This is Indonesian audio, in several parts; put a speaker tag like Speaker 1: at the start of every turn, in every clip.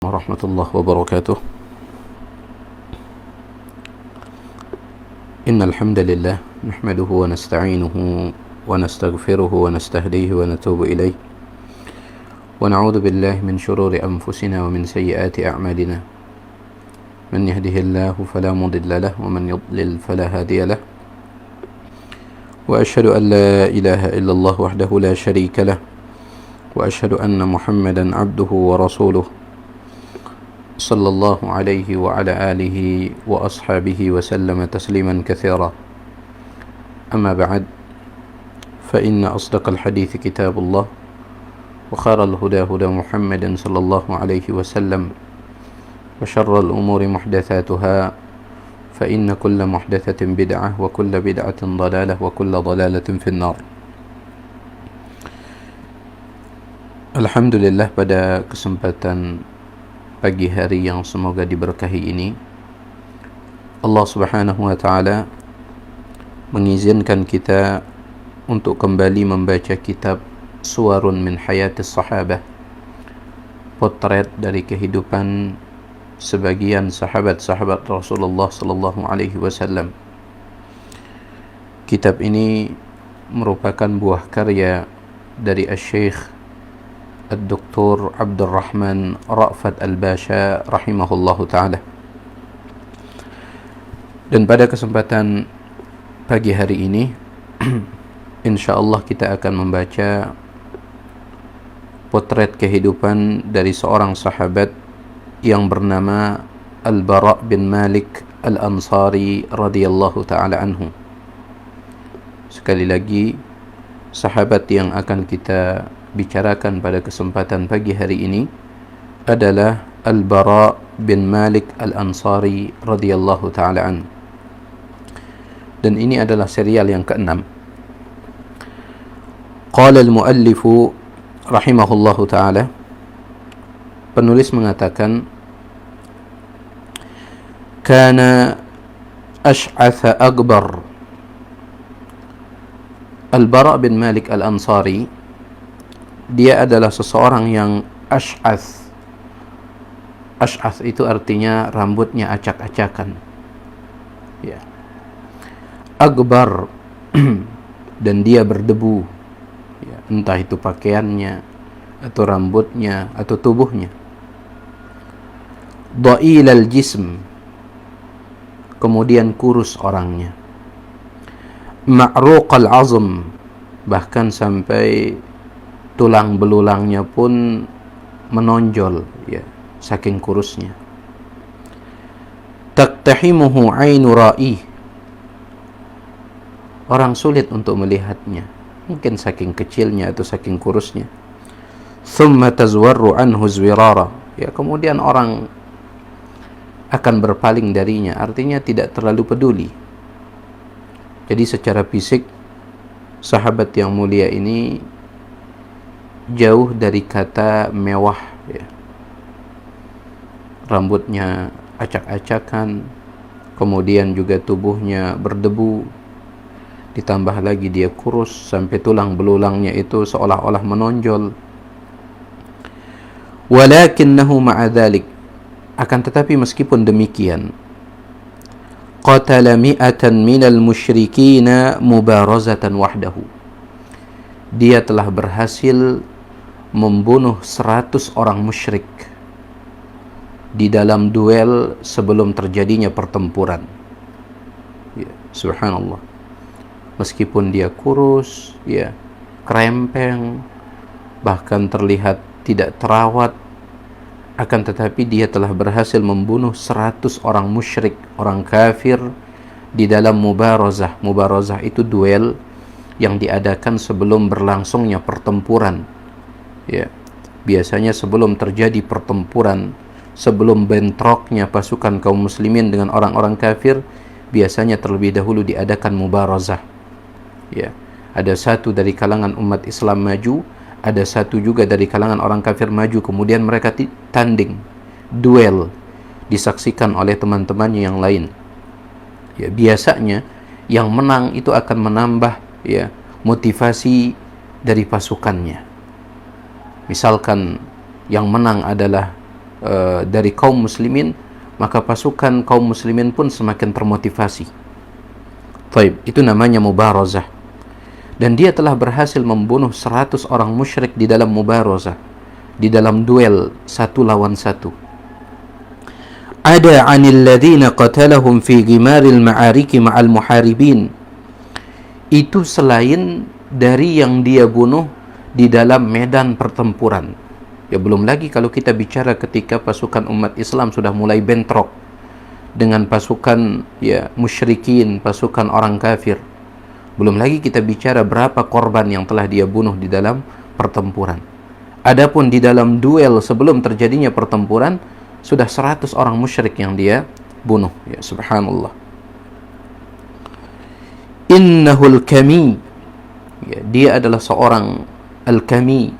Speaker 1: ورحمة الله وبركاته. إن الحمد لله نحمده ونستعينه ونستغفره ونستهديه ونتوب إليه ونعوذ بالله من شرور أنفسنا ومن سيئات أعمالنا من يهده الله فلا مضل له ومن يضلل فلا هادي له وأشهد أن لا إله إلا الله وحده لا شريك له وأشهد أن محمدا عبده ورسوله صلى الله عليه وعلى آله وأصحابه وسلم تسليما كثيرا. أما بعد، فإن أصدق الحديث كتاب الله وخير الهدى هدى محمد صلى الله عليه وسلم وشر الأمور محدثاتها فإن كل محدثة بدعة وكل بدعة ضلالة وكل ضلالة في النار. Alhamdulillah, pada kesempatan pagi hari yang semoga diberkahi ini, Allah Subhanahu wa ta'ala mengizinkan kita untuk kembali membaca kitab Suwarun min Hayatis Sahabah, potret dari kehidupan sebagian sahabat-sahabat Rasulullah sallallahu alaihi wasallam. Kitab ini merupakan buah karya dari Asy-Syaikh Ad-Doktor Abdurrahman Ra'fat Al-Basha rahimahullahu ta'ala. Dan pada kesempatan pagi hari ini insyaallah kita akan membaca potret kehidupan dari seorang sahabat yang bernama Al-Bara' bin Malik Al-Ansari radhiyallahu ta'ala anhu. Sekali lagi, sahabat yang akan kita bicarakan pada kesempatan pagi hari ini adalah Al-Bara' bin Malik Al-Ansari radhiyallahu ta'ala an. Dan ini adalah serial yang ke-6. Qala al-muallif rahimahullahu ta'ala, penulis mengatakan, kana ash'atha akbar. Al-Bara' bin Malik Al-Ansari, dia adalah seseorang yang ash'ath. Ash'ath itu artinya rambutnya acak-acakan, ya. Akbar dan dia berdebu, ya, entah itu pakaiannya atau rambutnya atau tubuhnya. Dha'il al-jism, kemudian kurus orangnya. Ma'ruq al-azm, bahkan sampai tulang belulangnya pun menonjol, ya, saking kurusnya. Taqtahimuhu 'ainu ra'i, orang sulit untuk melihatnya, mungkin saking kecilnya atau saking kurusnya. Thumma tazwarru anhu zwirara, ya, kemudian orang akan berpaling darinya, artinya tidak terlalu peduli. Jadi secara fisik sahabat yang mulia ini jauh dari kata mewah, ya. Rambutnya acak-acakan, kemudian juga tubuhnya berdebu, ditambah lagi dia kurus sampai tulang belulangnya itu seolah-olah menonjol. Walakinnahu ma'a dhalik, akan tetapi meskipun demikian, qatala mi'atan minal musyrikina mubarazatan wahdahu, dia telah berhasil membunuh 100 orang musyrik di dalam duel sebelum terjadinya pertempuran, ya, subhanallah. Meskipun dia kurus, ya, krempeng, bahkan terlihat tidak terawat, akan tetapi dia telah berhasil membunuh 100 orang musyrik, orang kafir, di dalam mubarazah. Mubarazah itu duel yang diadakan sebelum berlangsungnya pertempuran, ya. Biasanya sebelum terjadi pertempuran, sebelum bentroknya pasukan kaum muslimin dengan orang-orang kafir, biasanya terlebih dahulu diadakan mubarazah, ya. Ada satu dari kalangan umat Islam maju, ada satu juga dari kalangan orang kafir maju, kemudian mereka tanding, duel, disaksikan oleh teman-temannya yang lain, ya. Biasanya yang menang itu akan menambah, ya, motivasi dari pasukannya. Misalkan yang menang adalah dari kaum muslimin, maka pasukan kaum muslimin pun semakin termotivasi. Taib, itu namanya mubarazah. Dan dia telah berhasil membunuh 100 orang musyrik di dalam mubarazah, di dalam duel 1 lawan 1. Ada 'anil ladzina qatalahum fi ghimaril ma'ariki ma'al muharibin. Itu selain dari yang dia bunuh di dalam medan pertempuran. Ya, belum lagi kalau kita bicara ketika pasukan umat Islam sudah mulai bentrok dengan pasukan musyrikin, pasukan orang kafir. Belum lagi kita bicara berapa korban yang telah dia bunuh di dalam pertempuran. Adapun di dalam duel sebelum terjadinya pertempuran, sudah 100 orang musyrik yang dia bunuh. Ya, subhanallah. Innahul kami. Ya, dia adalah seorang al-kami,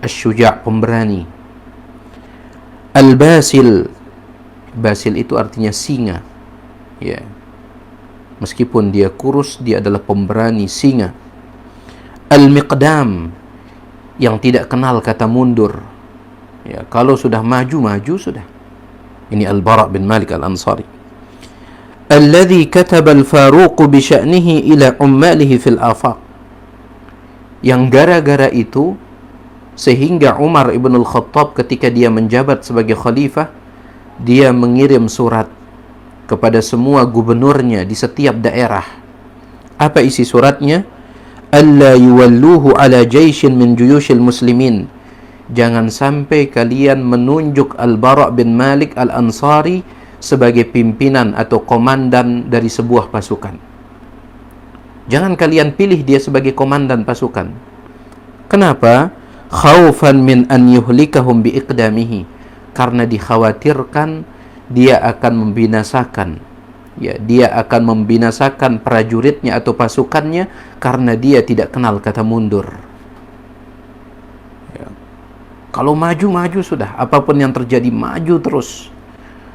Speaker 1: asy-syuja', pemberani. Al-basil. Basil itu artinya singa. Ya. Meskipun dia kurus, dia adalah pemberani, singa. Al-miqdam, yang tidak kenal kata mundur. Ya, kalau sudah maju sudah. Ini Al-Bara' bin Malik Al-Ansari. Alladhi kataba al-Faruq bi sya'nihi ila ummalihi fil afaq. Yang gara-gara itu sehingga Umar ibn al-Khattab ketika dia menjabat sebagai khalifah, dia mengirim surat kepada semua gubernurnya di setiap daerah. Apa isi suratnya? Alla yuwalluhu ala jaishin min juyushil muslimin. Jangan sampai kalian menunjuk Al-Bara' bin Malik Al-Ansari sebagai pimpinan atau komandan dari sebuah pasukan. Jangan kalian pilih dia sebagai komandan pasukan. Kenapa? Khaufan min an yuhlikahum biiqdamihi. Karena dikhawatirkan dia akan membinasakan. Ya, dia akan membinasakan prajuritnya atau pasukannya karena dia tidak kenal kata mundur. Ya. Kalau maju sudah, apapun yang terjadi maju terus.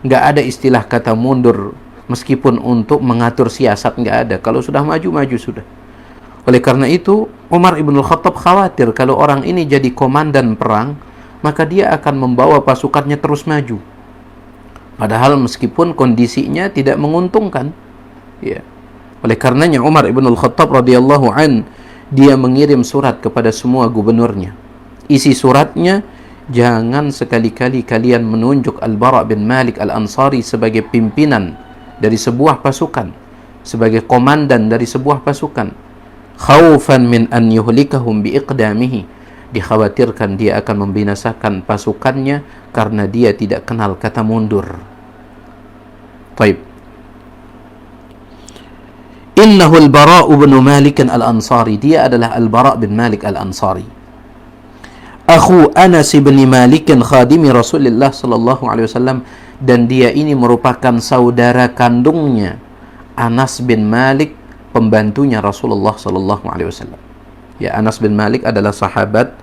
Speaker 1: Nggak ada istilah kata mundur, meskipun untuk mengatur siasat nggak ada. Kalau sudah maju sudah. Oleh karena itu, Umar ibn al-Khattab khawatir kalau orang ini jadi komandan perang, maka dia akan membawa pasukannya terus maju. Padahal meskipun kondisinya tidak menguntungkan. Ya. Oleh karenanya Umar ibn al-Khattab radhiyallahu an, dia mengirim surat kepada semua gubernurnya. Isi suratnya, jangan sekali-kali kalian menunjuk Al-Bara' bin Malik Al-Ansari sebagai pimpinan dari sebuah pasukan, sebagai komandan dari sebuah pasukan. Khaufan min an yuhlikahum biiqdamihi. Dikhawatirkan dia akan membinasakan pasukannya karena dia tidak kenal kata mundur. Taib. Innahu Al-Bara' bin Malik Al-Ansari. Dia adalah Al-Bara' bin Malik Al-Ansari. Akhu Anas bin Malik khadimi Rasulullah sallallahu alaihi wasallam, dan dia ini merupakan saudara kandungnya Anas bin Malik, pembantunya Rasulullah sallallahu alaihi wasallam. Ya, Anas bin Malik adalah sahabat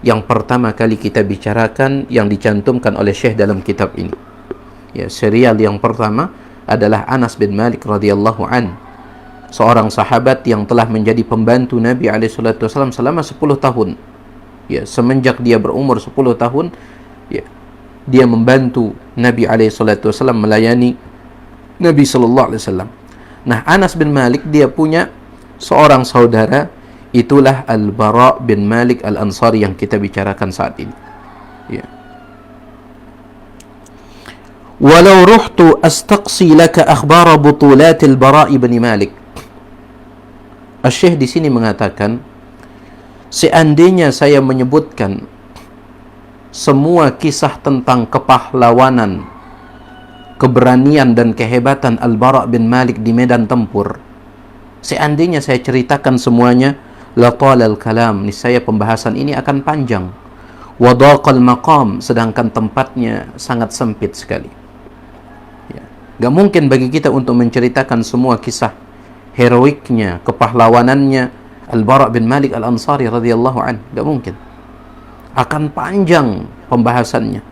Speaker 1: yang pertama kali kita bicarakan yang dicantumkan oleh Syekh dalam kitab ini. Ya, serial yang pertama adalah Anas bin Malik radhiyallahu an, seorang sahabat yang telah menjadi pembantu Nabi alaihi salatu wasallam selama 10 tahun. Ya, semenjak dia berumur 10 tahun, ya, dia membantu Nabi alaihi salatu wasallam melayani Nabi sallallahu alaihi wasallam. Nah, Anas bin Malik dia punya seorang saudara, itulah Al-Bara' bin Malik Al-Ansari yang kita bicarakan saat ini. Ya. Walau ruhtu astaqsi laka akhbara butulat Al-Bara' bin Malik. Asy-Syaikh di sini mengatakan, seandainya saya menyebutkan semua kisah tentang kepahlawanan, keberanian dan kehebatan Al-Bara' bin Malik di medan tempur, seandainya saya ceritakan semuanya, la talal kalam, niscaya pembahasan ini akan panjang. Wa daqal maqam, sedangkan tempatnya sangat sempit sekali. Ya. Gak mungkin bagi kita untuk menceritakan semua kisah heroiknya, kepahlawanannya Al-Bara' bin Malik Al-Ansari radhiyallahu an. Gak mungkin. Akan panjang pembahasannya.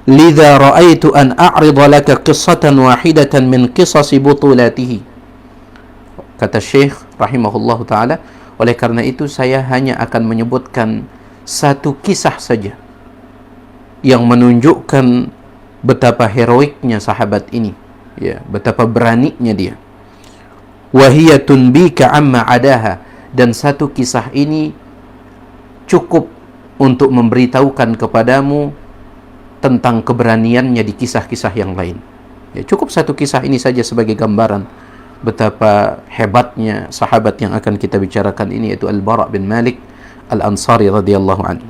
Speaker 1: Lidha ra'aitu an a'rida laka qissatan wahidatan min qisasi butulatihi. Kata Syekh rahimahullahu ta'ala, oleh karena itu saya hanya akan menyebutkan satu kisah saja yang menunjukkan betapa heroiknya sahabat ini, ya, betapa beraninya dia. Wahiyya tunbika amma adaha, dan satu kisah ini cukup untuk memberitahukan kepadamu tentang keberaniannya di kisah-kisah yang lain. Ya, cukup satu kisah ini saja sebagai gambaran betapa hebatnya sahabat yang akan kita bicarakan ini, yaitu Al-Bara' bin Malik Al-Ansari radhiyallahu anhu.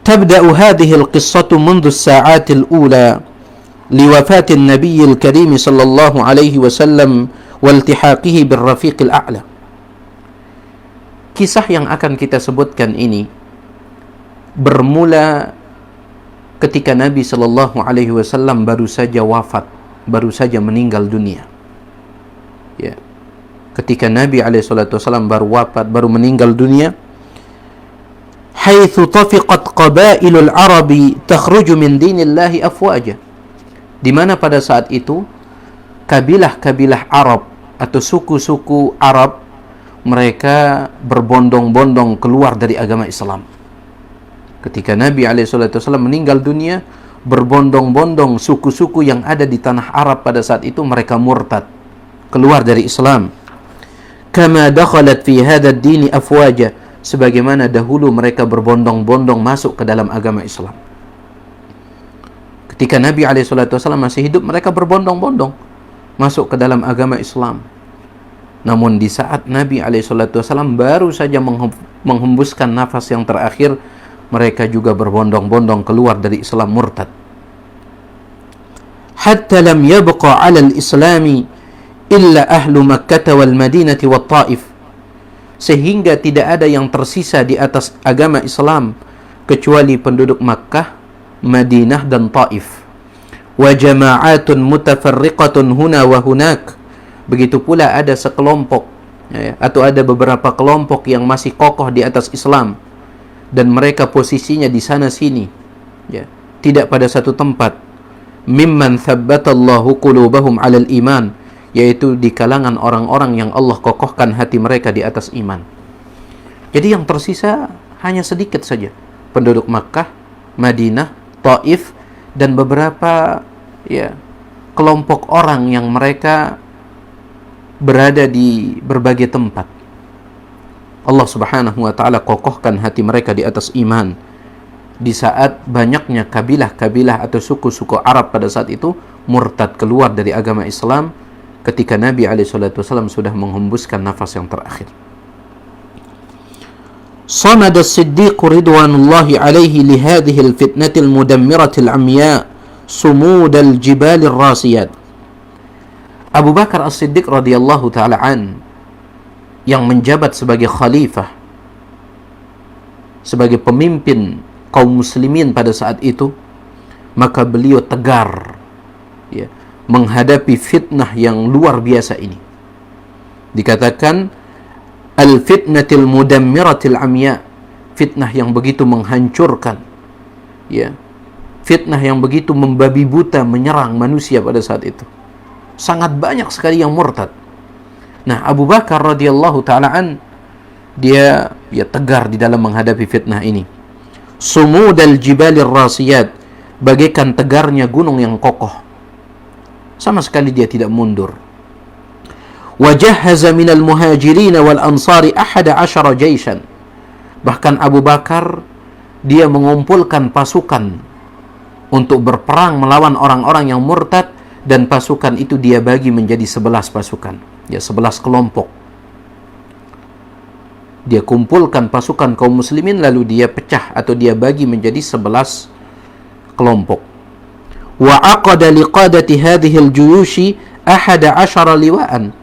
Speaker 1: تبدأ هذه القصة منذ الساعات الأولى لوفاة النبي الكريم صلى الله عليه وسلم والتحاقه بالرفيق الأعلى. Kisah yang akan kita sebutkan ini bermula ketika Nabi sallallahu alaihi wasallam baru saja wafat, baru saja meninggal dunia. Ya. Ketika Nabi alaihi salatu wasallam baru wafat, baru meninggal dunia, haitsu tafiqat qabailul arabi takhruju min dinillahi afwaja, di mana pada saat itu kabilah-kabilah Arab atau suku-suku Arab mereka berbondong-bondong keluar dari agama Islam. Ketika Nabi SAW meninggal dunia, berbondong-bondong suku-suku yang ada di tanah Arab pada saat itu mereka murtad, keluar dari Islam. Kama dakhalat fi hadha ad-din afwaja, sebagaimana dahulu mereka berbondong-bondong masuk ke dalam agama Islam. Ketika Nabi SAW masih hidup, mereka berbondong-bondong masuk ke dalam agama Islam. Namun di saat Nabi SAW baru saja menghembuskan nafas yang terakhir, mereka juga berbondong-bondong keluar dari Islam, murtad. Hatta lam yabqa 'ala al-islami illa ahlu Makkah wal Madinah wat Taif, sehingga tidak ada yang tersisa di atas agama Islam kecuali penduduk Makkah, Madinah dan Taif. Wa jama'atun mutafarriqatun huna wa hunak, begitu pula ada sekelompok, ya, atau ada beberapa kelompok yang masih kokoh di atas Islam dan mereka posisinya di sana sini, ya, tidak pada satu tempat. Mimman thabbatallahu qulubahum 'alal iman, yaitu di kalangan orang-orang yang Allah kokohkan hati mereka di atas iman. Jadi yang tersisa hanya sedikit saja, penduduk Makkah, Madinah, Taif, dan beberapa, ya, kelompok orang yang mereka berada di berbagai tempat. Allah Subhanahu wa taala kokohkan hati mereka di atas iman di saat banyaknya kabilah-kabilah atau suku-suku Arab pada saat itu murtad, keluar dari agama Islam ketika Nabi SAW sudah menghembuskan nafas yang terakhir. Samad as-Siddiq ridwanullahi alaihi li hadhihi al-fitnati al-mudammirati al-amya sumud al-jibal ar-rasiyat. Abu Bakar As-Siddiq radhiyallahu taala yang menjabat sebagai khalifah, sebagai pemimpin kaum muslimin pada saat itu, maka beliau tegar, ya, menghadapi fitnah yang luar biasa ini. Dikatakan al-fitnatil mudammiratil amya, fitnah yang begitu menghancurkan, ya, fitnah yang begitu membabi buta menyerang manusia pada saat itu. Sangat banyak sekali yang murtad. Nah, Abu Bakar radhiyallahu taala dia tegar di dalam menghadapi fitnah ini. Sumudal jibalir rasiyat, bagaikan tegarnya gunung yang kokoh. Sama sekali dia tidak mundur. Wajahhaza minal muhajirin wal ansari 11 jaishan. Bahkan Abu Bakar dia mengumpulkan pasukan untuk berperang melawan orang-orang yang murtad, dan pasukan itu dia bagi menjadi 11 pasukan. Ya, 11 kelompok. Dia kumpulkan pasukan kaum muslimin lalu dia pecah atau dia bagi menjadi 11 kelompok. Wa aqada liqadati hadhihi al-juyushi 11 liwa'an.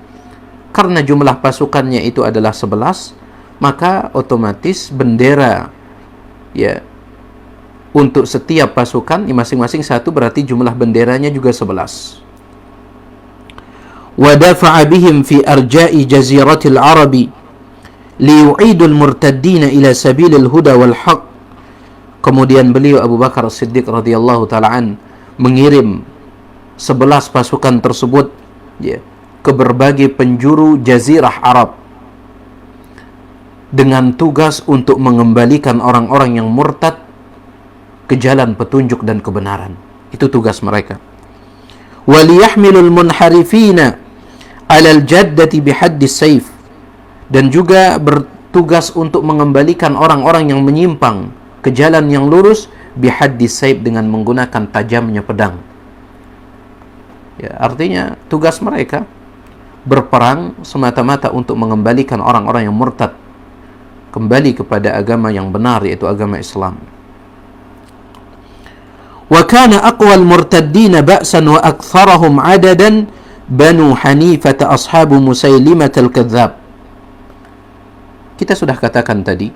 Speaker 1: Karena jumlah pasukannya itu adalah 11, maka otomatis bendera, ya, untuk setiap pasukan masing-masing satu, berarti jumlah benderanya juga 11. Wa dafa'a bihim fi arja'i jaziratil arabi liyu'idul murtaddina ila sabilil huda wal haq. Kemudian beliau Abu Bakar As-Siddiq radhiyallahu taala mengirim 11 pasukan tersebut, ya, ke berbagai penjuru jazirah Arab dengan tugas untuk mengembalikan orang-orang yang murtad ke jalan petunjuk dan kebenaran. Itu tugas mereka. Waliyahmilul munharifina 'alal jaddati bihaddis saif, dan juga bertugas untuk mengembalikan orang-orang yang menyimpang ke jalan yang lurus bihaddis saif, dengan menggunakan tajamnya pedang. Ya, artinya tugas mereka berperang semata-mata untuk mengembalikan orang-orang yang murtad kembali kepada agama yang benar, yaitu agama Islam. Wa kana aqwal murtaddin ba'san wa aktsarahum 'adadan Banu Hanifah ashabu Musailimah al-Kadzdzab. Kita sudah katakan tadi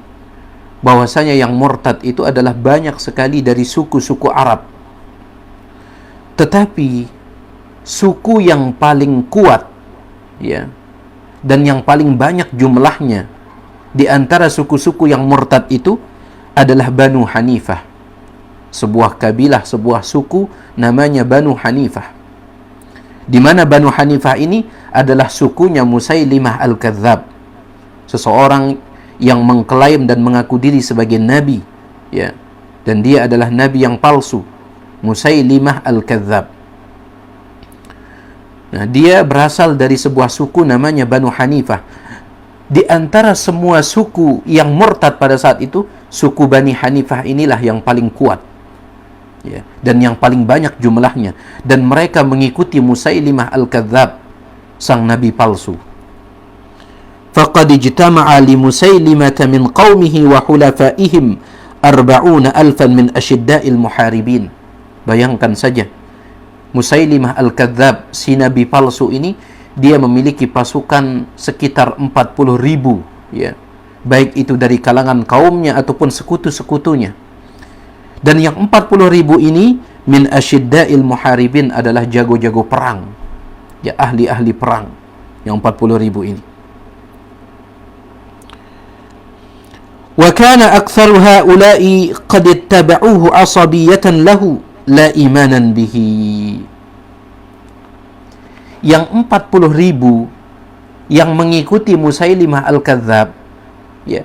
Speaker 1: bahwasanya yang murtad itu adalah banyak sekali dari suku-suku Arab. Tetapi suku yang paling kuat, ya, dan yang paling banyak jumlahnya di antara suku-suku yang murtad itu adalah Banu Hanifah. Sebuah kabilah, sebuah suku namanya Banu Hanifah. Di mana Banu Hanifah ini adalah sukunya Musailimah al-Kadzdzab, seseorang yang mengklaim dan mengaku diri sebagai nabi, ya, dan dia adalah nabi yang palsu, Musailimah al-Kadzdzab. Nah, dia berasal dari sebuah suku namanya Banu Hanifah. Di antara semua suku yang murtad pada saat itu, suku Bani Hanifah inilah yang paling kuat, ya, dan yang paling banyak jumlahnya, dan mereka mengikuti Musailimah al-Kadzdzab, sang nabi palsu. Faqad ijtama'a li Musailimah min qaumihi wa hulafaihim 40,000 min asyidda'il muharibin. Bayangkan saja, Musailimah al-Kadzdzab, si nabi palsu ini, dia memiliki pasukan sekitar 40,000, ya, baik itu dari kalangan kaumnya ataupun sekutu-sekutunya. Dan yang 40,000 ini min asyidda'il muharibin adalah jago-jago perang, ya, ahli-ahli perang, yang 40,000 ini. Wa kana aktsaru haula'i qad ittaba'uhu 'asabiyatan lahu la imanan bihi. Yang 40,000 yang mengikuti Musailimah al-Kadzdzab, ya,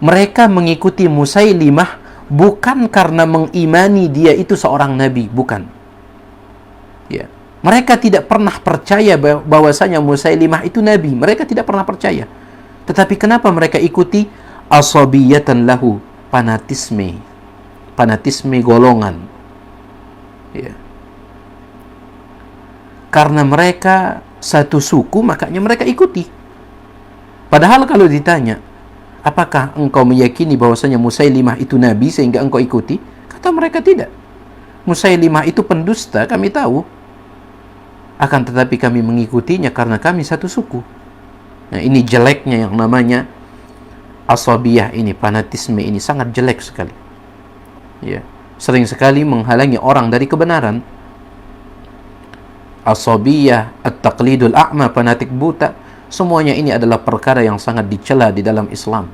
Speaker 1: mereka mengikuti Musailimah bukan karena mengimani dia itu seorang nabi, bukan. Ya, mereka tidak pernah percaya bahwasanya Musailimah itu nabi, mereka tidak pernah percaya. Tetapi kenapa mereka ikuti? Asabiyatan lahu, fanatisme golongan. Ya. Karena mereka satu suku, makanya mereka ikuti. Padahal kalau ditanya, apakah engkau meyakini bahwasanya Musailimah itu nabi sehingga engkau ikuti? Kata mereka tidak. Musailimah itu pendusta, kami tahu. Akan tetapi kami mengikutinya karena kami satu suku. Nah, ini jeleknya yang namanya asabiyah ini, fanatisme ini sangat jelek sekali. Ya, sering sekali menghalangi orang dari kebenaran. Asabiyah, at-taqlidul a'ma, fanatik buta, semuanya ini adalah perkara yang sangat dicela di dalam Islam.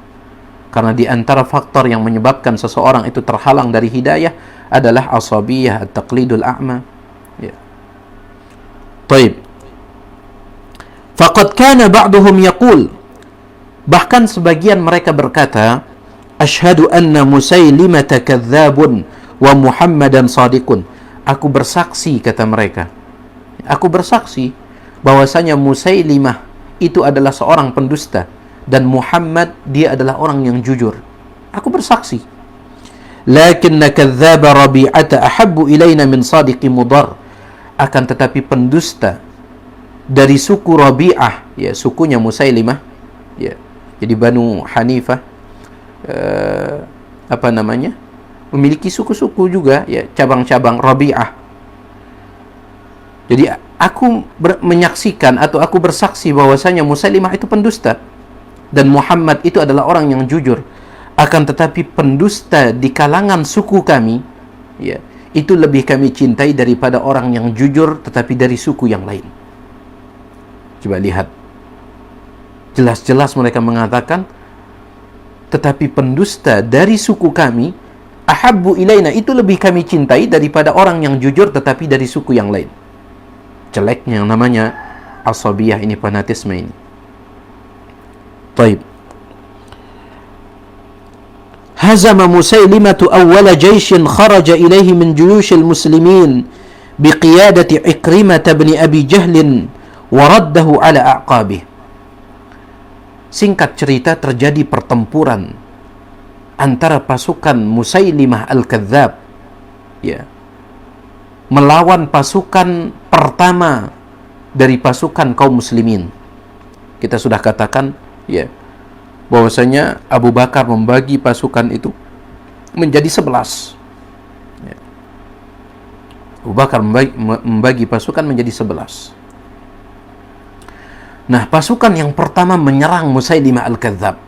Speaker 1: Karena di antara faktor yang menyebabkan seseorang itu terhalang dari hidayah adalah asabiyah, at-taqlidul a'ma. Ya. Taib. Faqad kana ba'duhum yaqul, bahkan sebagian mereka berkata, asyhadu anna Musailimata kadzdzabun wa Muhammadan shadiqun. Aku bersaksi, kata mereka, aku bersaksi bahwasanya Musailimah itu adalah seorang pendusta dan Muhammad dia adalah orang yang jujur. Aku bersaksi. Lakinna kadzdzaba Rabi'ata ahabbu ilaina min sadiqi Mudar. Akan tetapi pendusta dari suku Rabi'ah, ya, sukunya Musailimah, ya. Jadi Banu Hanifah memiliki suku-suku juga, ya, cabang-cabang Rabi'ah. Jadi aku menyaksikan atau aku bersaksi bahwasanya Musailimah itu pendusta dan Muhammad itu adalah orang yang jujur. Akan tetapi pendusta di kalangan suku kami, ya, itu lebih kami cintai daripada orang yang jujur tetapi dari suku yang lain. Coba lihat, jelas-jelas mereka mengatakan, tetapi pendusta dari suku kami, ahabbu ilaina, itu lebih kami cintai daripada orang yang jujur tetapi dari suku yang lain. Jeleknya yang namanya asabiyah ini, fanatisme ini. Taib. hazama Musailimatu awwala jaishin kharaja ilaihi min juyushil muslimin biqiyadati Ikrimah bin Abi Jahlin wa raddahu ala a'qabih. Singkat cerita, terjadi pertempuran antara pasukan Musailimah Al-Kadzab, ya, melawan pasukan pertama dari pasukan kaum muslimin. Kita sudah katakan, ya, bahwasanya Abu Bakar membagi pasukan itu menjadi 11. Ya. Abu Bakar membagi pasukan menjadi 11. Nah, pasukan yang pertama menyerang Musailimah Al-Kadzab.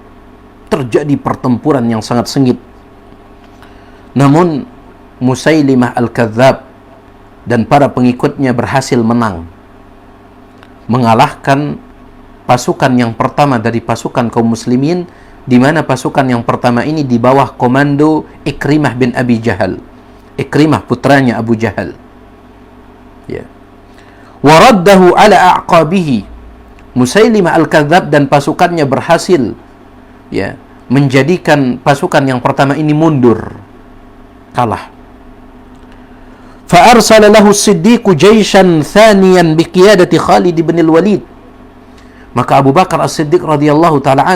Speaker 1: Terjadi pertempuran yang sangat sengit. Namun Musailimah Al-Kadzab dan para pengikutnya berhasil menang, mengalahkan pasukan yang pertama dari pasukan kaum muslimin, di mana pasukan yang pertama ini di bawah komando Ikrimah bin Abi Jahal. Ikrimah putranya Abu Jahal. Ya. Waraddahu ala a'qabihi. Musailimah Al-Kadzab dan pasukannya berhasil, ya, menjadikan pasukan yang pertama ini mundur, kalah. Fa arsala lahu as-Siddiq jaishan thaniyan bi qiyadati Khalid bin al-Walid. Maka Abu Bakar As-Siddiq radhiyallahu ta'ala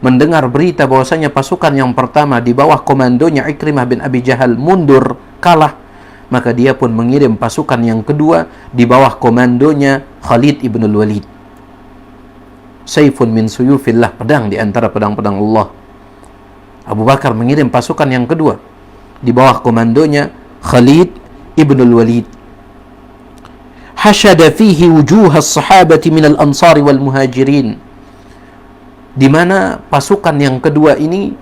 Speaker 1: mendengar berita bahwasanya pasukan yang pertama di bawah komandonya Ikrimah bin Abi Jahal mundur, kalah, maka dia pun mengirim pasukan yang kedua di bawah komandonya Khalid ibn al-Walid. Saifun min suyufillah, pedang di antara pedang-pedang Allah. Abu Bakar mengirim pasukan yang kedua di bawah komandonya Khalid ibn al-Walid. Hashada fihi wujuh as-sahabati min al-ansari wal muhajirin. Di mana pasukan yang kedua ini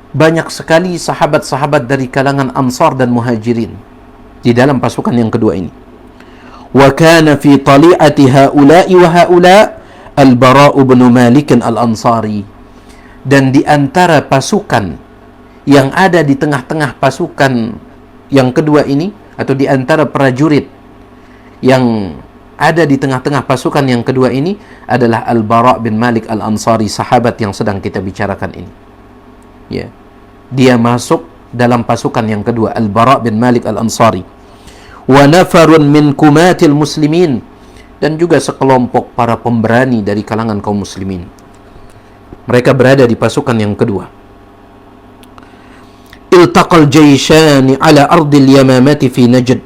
Speaker 1: banyak sekali sahabat-sahabat dari kalangan Ansar dan Muhajirin di dalam pasukan yang kedua ini. Wa kana fi tali'ati haula'i wa haula' al-Bara' bin Malik al-Ansari. Dan di antara pasukan yang ada di tengah-tengah pasukan yang kedua ini, atau di antara prajurit yang ada di tengah-tengah pasukan yang kedua ini adalah Al-Bara' bin Malik Al-Ansari, sahabat yang sedang kita bicarakan ini. Ya. Dia masuk dalam pasukan yang kedua, Al-Bara' bin Malik Al-Ansari. Wa nafarun min kumatil muslimin, dan juga sekelompok para pemberani dari kalangan kaum muslimin. Mereka berada di pasukan yang kedua. Iltaqal jaishani ala ardil yamamati fi Najd.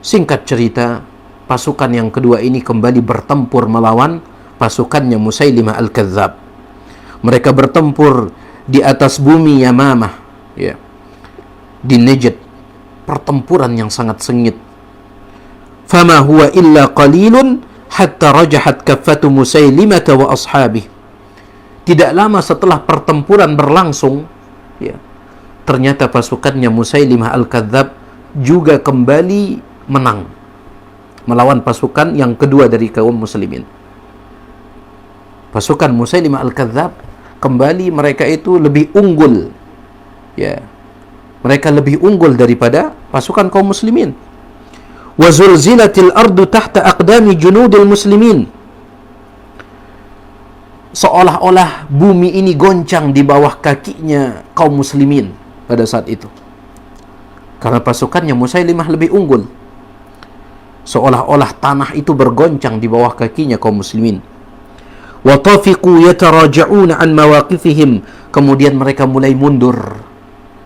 Speaker 1: Singkat cerita, pasukan yang kedua ini kembali bertempur melawan pasukannya Musailimah Al-Kadzab. Mereka bertempur di atas bumi Yamamah, ya, di Najd. Pertempuran yang sangat sengit. Fama huwa illa qalilun hatta rajahat kaffatu Musailimah wa ashabih. Tidak lama setelah pertempuran berlangsung, ya, ternyata pasukannya Musailimah Al-Kadzab juga kembali menang melawan pasukan yang kedua dari kaum muslimin. Pasukan Musailimah Al-Kadzab kembali, mereka itu lebih unggul, ya, mereka lebih unggul daripada pasukan kaum muslimin. Wa zulzilatil ardu tahta aqdami junudil muslimin. Seolah-olah bumi ini goncang di bawah kakinya kaum muslimin pada saat itu. Karena pasukannya Musailimah lebih unggul. Seolah-olah tanah itu bergoncang di bawah kakinya kaum muslimin. Wa tafiqu yataraja'una an mawaqifihim. Kemudian mereka mulai mundur.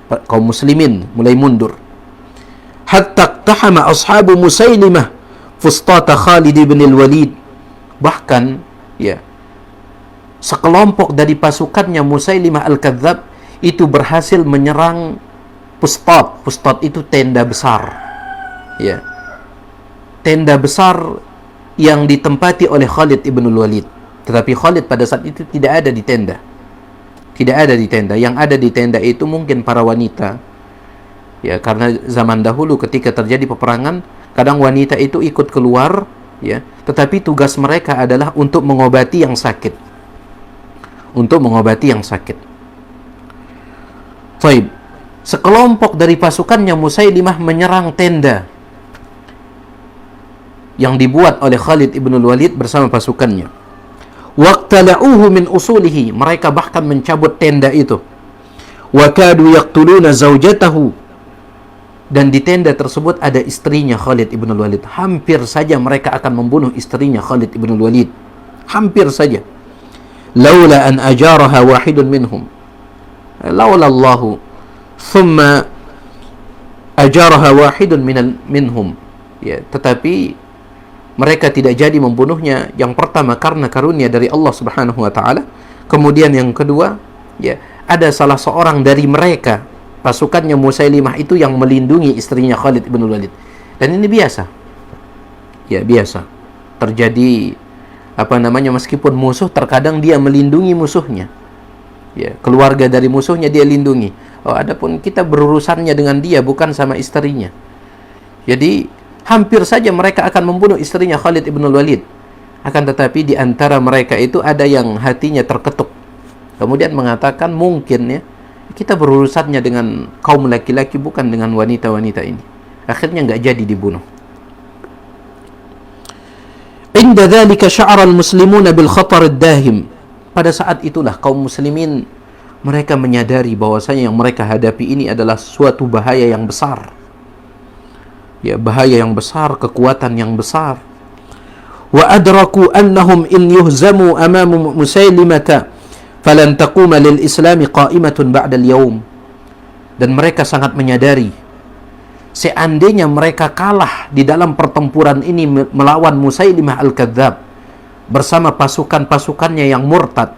Speaker 1: Kaum muslimin mulai mundur. Hatta iqtahama ashabu Musailimah fustata Khalid bin al-Walid. Bahkan, ya, sekelompok dari pasukannya Musailimah Al-Kadzab itu berhasil menyerang Fustat. Fustat itu tenda besar, ya, tenda besar yang ditempati oleh Khalid ibn al-Walid. Tetapi Khalid pada saat itu tidak ada di tenda. Tidak ada di tenda. Yang ada di tenda itu mungkin para wanita. Ya, karena zaman dahulu ketika terjadi peperangan, kadang wanita itu ikut keluar, ya, tetapi tugas mereka adalah untuk mengobati yang sakit. Untuk mengobati yang sakit. Baik. Sekelompok dari pasukannya Musailimah menyerang tenda yang dibuat oleh Khalid ibn al-Walid bersama pasukannya. waqtala'uhu min usulihi, mereka bahkan mencabut tenda itu. Wa kadu yaqtuluna zaujatahu, dan di tenda tersebut ada istrinya Khalid ibn Walid. Hampir saja mereka akan membunuh istrinya Khalid ibn Walid, hampir saja. Laula an ajaraha wahidun minhum, laula Allahu thumma ajaraha wahidun minhum, ya, tetapi mereka tidak jadi membunuhnya. Yang pertama karena karunia dari Allah Subhanahu wa taala, kemudian yang kedua, ya, ada salah seorang dari mereka, pasukannya Musailimah itu, yang melindungi istrinya Khalid ibn Walid. Dan ini biasa, ya, biasa terjadi, meskipun musuh, terkadang dia melindungi musuhnya, ya, keluarga dari musuhnya dia lindungi. Adapun kita berurusannya dengan dia, bukan sama istrinya. Jadi hampir saja mereka akan membunuh istrinya Khalid ibn Walid. Akan tetapi di antara mereka itu ada yang hatinya terketuk, kemudian mengatakan, mungkin, ya, kita berurusannya dengan kaum laki-laki, bukan dengan wanita-wanita ini. Akhirnya nggak jadi dibunuh. Inda dzalika sya'ara al-muslimuna bil khatar ad-dahim. Pada saat itulah kaum muslimin mereka menyadari bahwasanya yang mereka hadapi ini adalah suatu bahaya yang besar. Ya, bahaya yang besar, kekuatan yang besar. Wa adraku annahum in yuhzamu amama Musailimata falan taquma lil islami qa'imatun ba'da al-yawm. Dan mereka sangat menyadari, seandainya mereka kalah di dalam pertempuran ini melawan Musailimah al-Kadzdzab bersama pasukan-pasukannya yang murtad,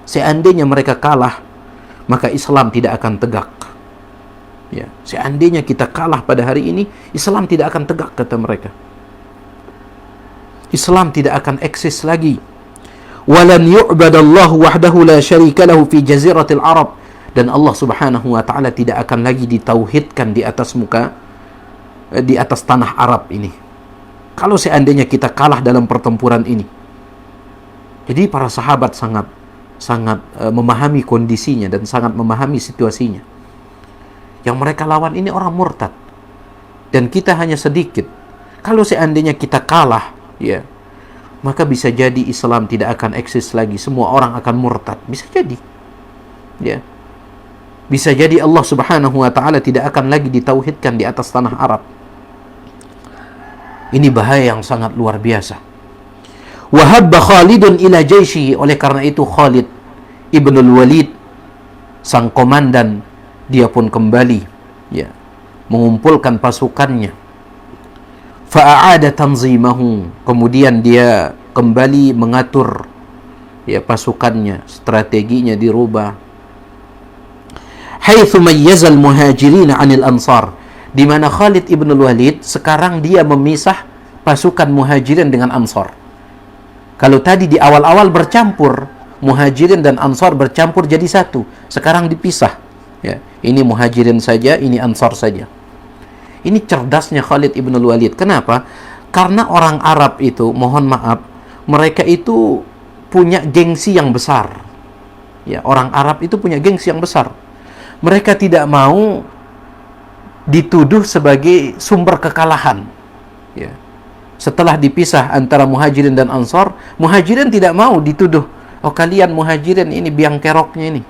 Speaker 1: seandainya mereka kalah, maka Islam tidak akan tegak. Ya, seandainya kita kalah pada hari ini, Islam tidak akan tegak, kata mereka. Islam tidak akan eksis lagi. Walan yu'badallahu wahdahu la syarika lahu fi jaziratil Arab. Dan Allah Subhanahu wa taala tidak akan lagi ditauhidkan di atas tanah Arab ini, kalau seandainya kita kalah dalam pertempuran ini. Jadi para sahabat sangat memahami kondisinya dan sangat memahami situasinya. Yang mereka lawan ini orang murtad, dan kita hanya sedikit. Kalau seandainya kita kalah, ya, maka bisa jadi Islam tidak akan eksis lagi, semua orang akan murtad, bisa jadi, ya. Bisa jadi Allah Subhanahu wa taala tidak akan lagi ditauhidkan di atas tanah Arab. Ini bahaya yang sangat luar biasa. Wa habba Khalidun ila jaishihi, oleh karena itu Khalid ibnul Walid, sang komandan, dia pun kembali, ya, mengumpulkan pasukannya. Fa'aada tanzimahu, kemudian dia kembali mengatur, ya, pasukannya, strateginya dirubah. Haitsu mayyazal muhajirin 'anil ansar, di mana Khalid ibn Walid sekarang dia memisah pasukan muhajirin dengan ansar. Kalau tadi di awal-awal bercampur, muhajirin dan ansar bercampur jadi satu, sekarang dipisah, ya, ini muhajirin saja, ini ansar saja. Ini cerdasnya Khalid ibn Walid. Kenapa? Karena orang Arab itu, mohon maaf, mereka itu punya gengsi yang besar, ya, orang Arab itu punya gengsi yang besar. Mereka tidak mau dituduh sebagai sumber kekalahan, ya. Setelah dipisah antara muhajirin dan ansar, muhajirin tidak mau dituduh, oh kalian muhajirin ini biang keroknya ini,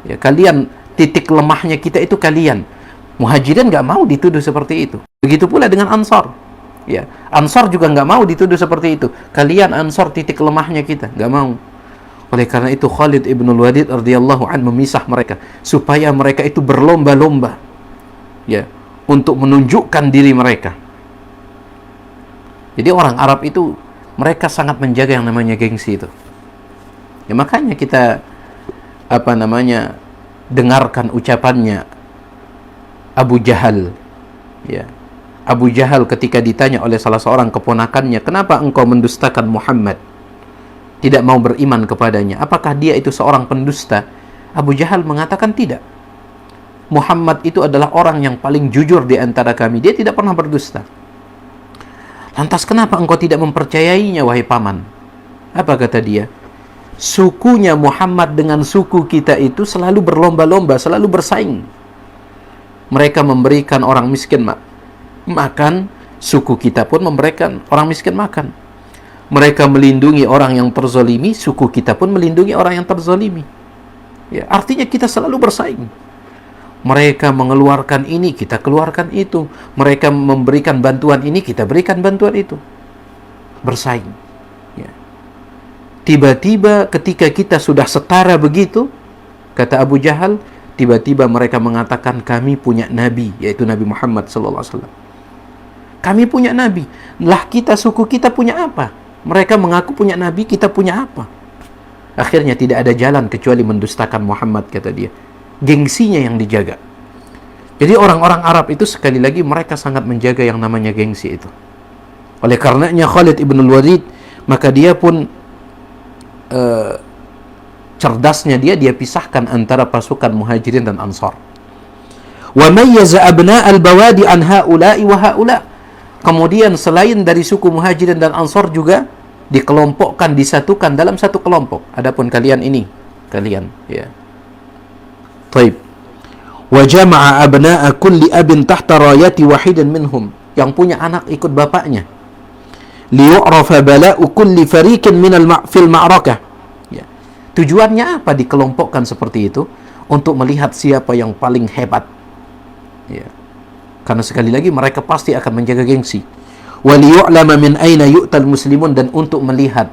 Speaker 1: ya, kalian titik lemahnya kita itu kalian. Muhajirin nggak mau dituduh seperti itu. Begitu pula dengan ansar, ya, ansar juga nggak mau dituduh seperti itu, kalian ansar titik lemahnya kita, nggak mau. Oleh karena itu Khalid ibn Walid radhiyallahu anhu memisah mereka supaya mereka itu berlomba-lomba, ya, untuk menunjukkan diri mereka. Jadi orang Arab itu mereka sangat menjaga yang namanya gengsi itu. Ya, makanya kita dengarkan ucapannya Abu Jahal, ya. Abu Jahal ketika ditanya oleh salah seorang keponakannya, kenapa engkau mendustakan Muhammad, tidak mau beriman kepadanya, apakah dia itu seorang pendusta? Abu Jahal mengatakan tidak, Muhammad itu adalah orang yang paling jujur di antara kami, dia tidak pernah berdusta. Lantas kenapa engkau tidak mempercayainya, wahai paman? Apa kata dia? Sukunya Muhammad dengan suku kita itu selalu berlomba-lomba, selalu bersaing. Mereka memberikan orang miskin makan, suku kita pun memberikan orang miskin makan. Mereka melindungi orang yang terzalimi, suku kita pun melindungi orang yang terzalimi. Ya, artinya kita selalu bersaing. Mereka mengeluarkan ini, kita keluarkan itu. Mereka memberikan bantuan ini, kita berikan bantuan itu. Bersaing. Ya. Tiba-tiba ketika kita sudah setara begitu, kata Abu Jahal, tiba-tiba mereka mengatakan kami punya nabi, yaitu Nabi Muhammad SAW. Kami punya nabi. Lah kita, suku kita punya apa? Mereka mengaku punya nabi, kita punya apa? Akhirnya tidak ada jalan kecuali mendustakan Muhammad, kata dia. Gengsinya yang dijaga. Jadi orang-orang Arab itu sekali lagi mereka sangat menjaga yang namanya gengsi itu. Oleh karenanya Khalid ibn Walid, maka dia pun cerdasnya dia pisahkan antara pasukan Muhajirin dan Ansar. Wa mayyaza abna al-bawadi an haula'i wa haula'. Kemudian selain dari suku Muhajirin dan Ansar juga dikelompokkan, disatukan dalam satu kelompok. Adapun kalian ini, kalian, ya. Taib. Wa jama'a abna'a kulli abin tahta rayati wahidin minhum. Yang punya anak ikut bapaknya. Liyu'rafa bala'u kulli fariqin fil ma'rakah. Ya. Tujuannya apa dikelompokkan seperti itu? Untuk melihat siapa yang paling hebat. Ya. Karena sekali lagi mereka pasti akan menjaga gengsi. Wa liyu'lama min aina yu'tal muslimun, dan untuk melihat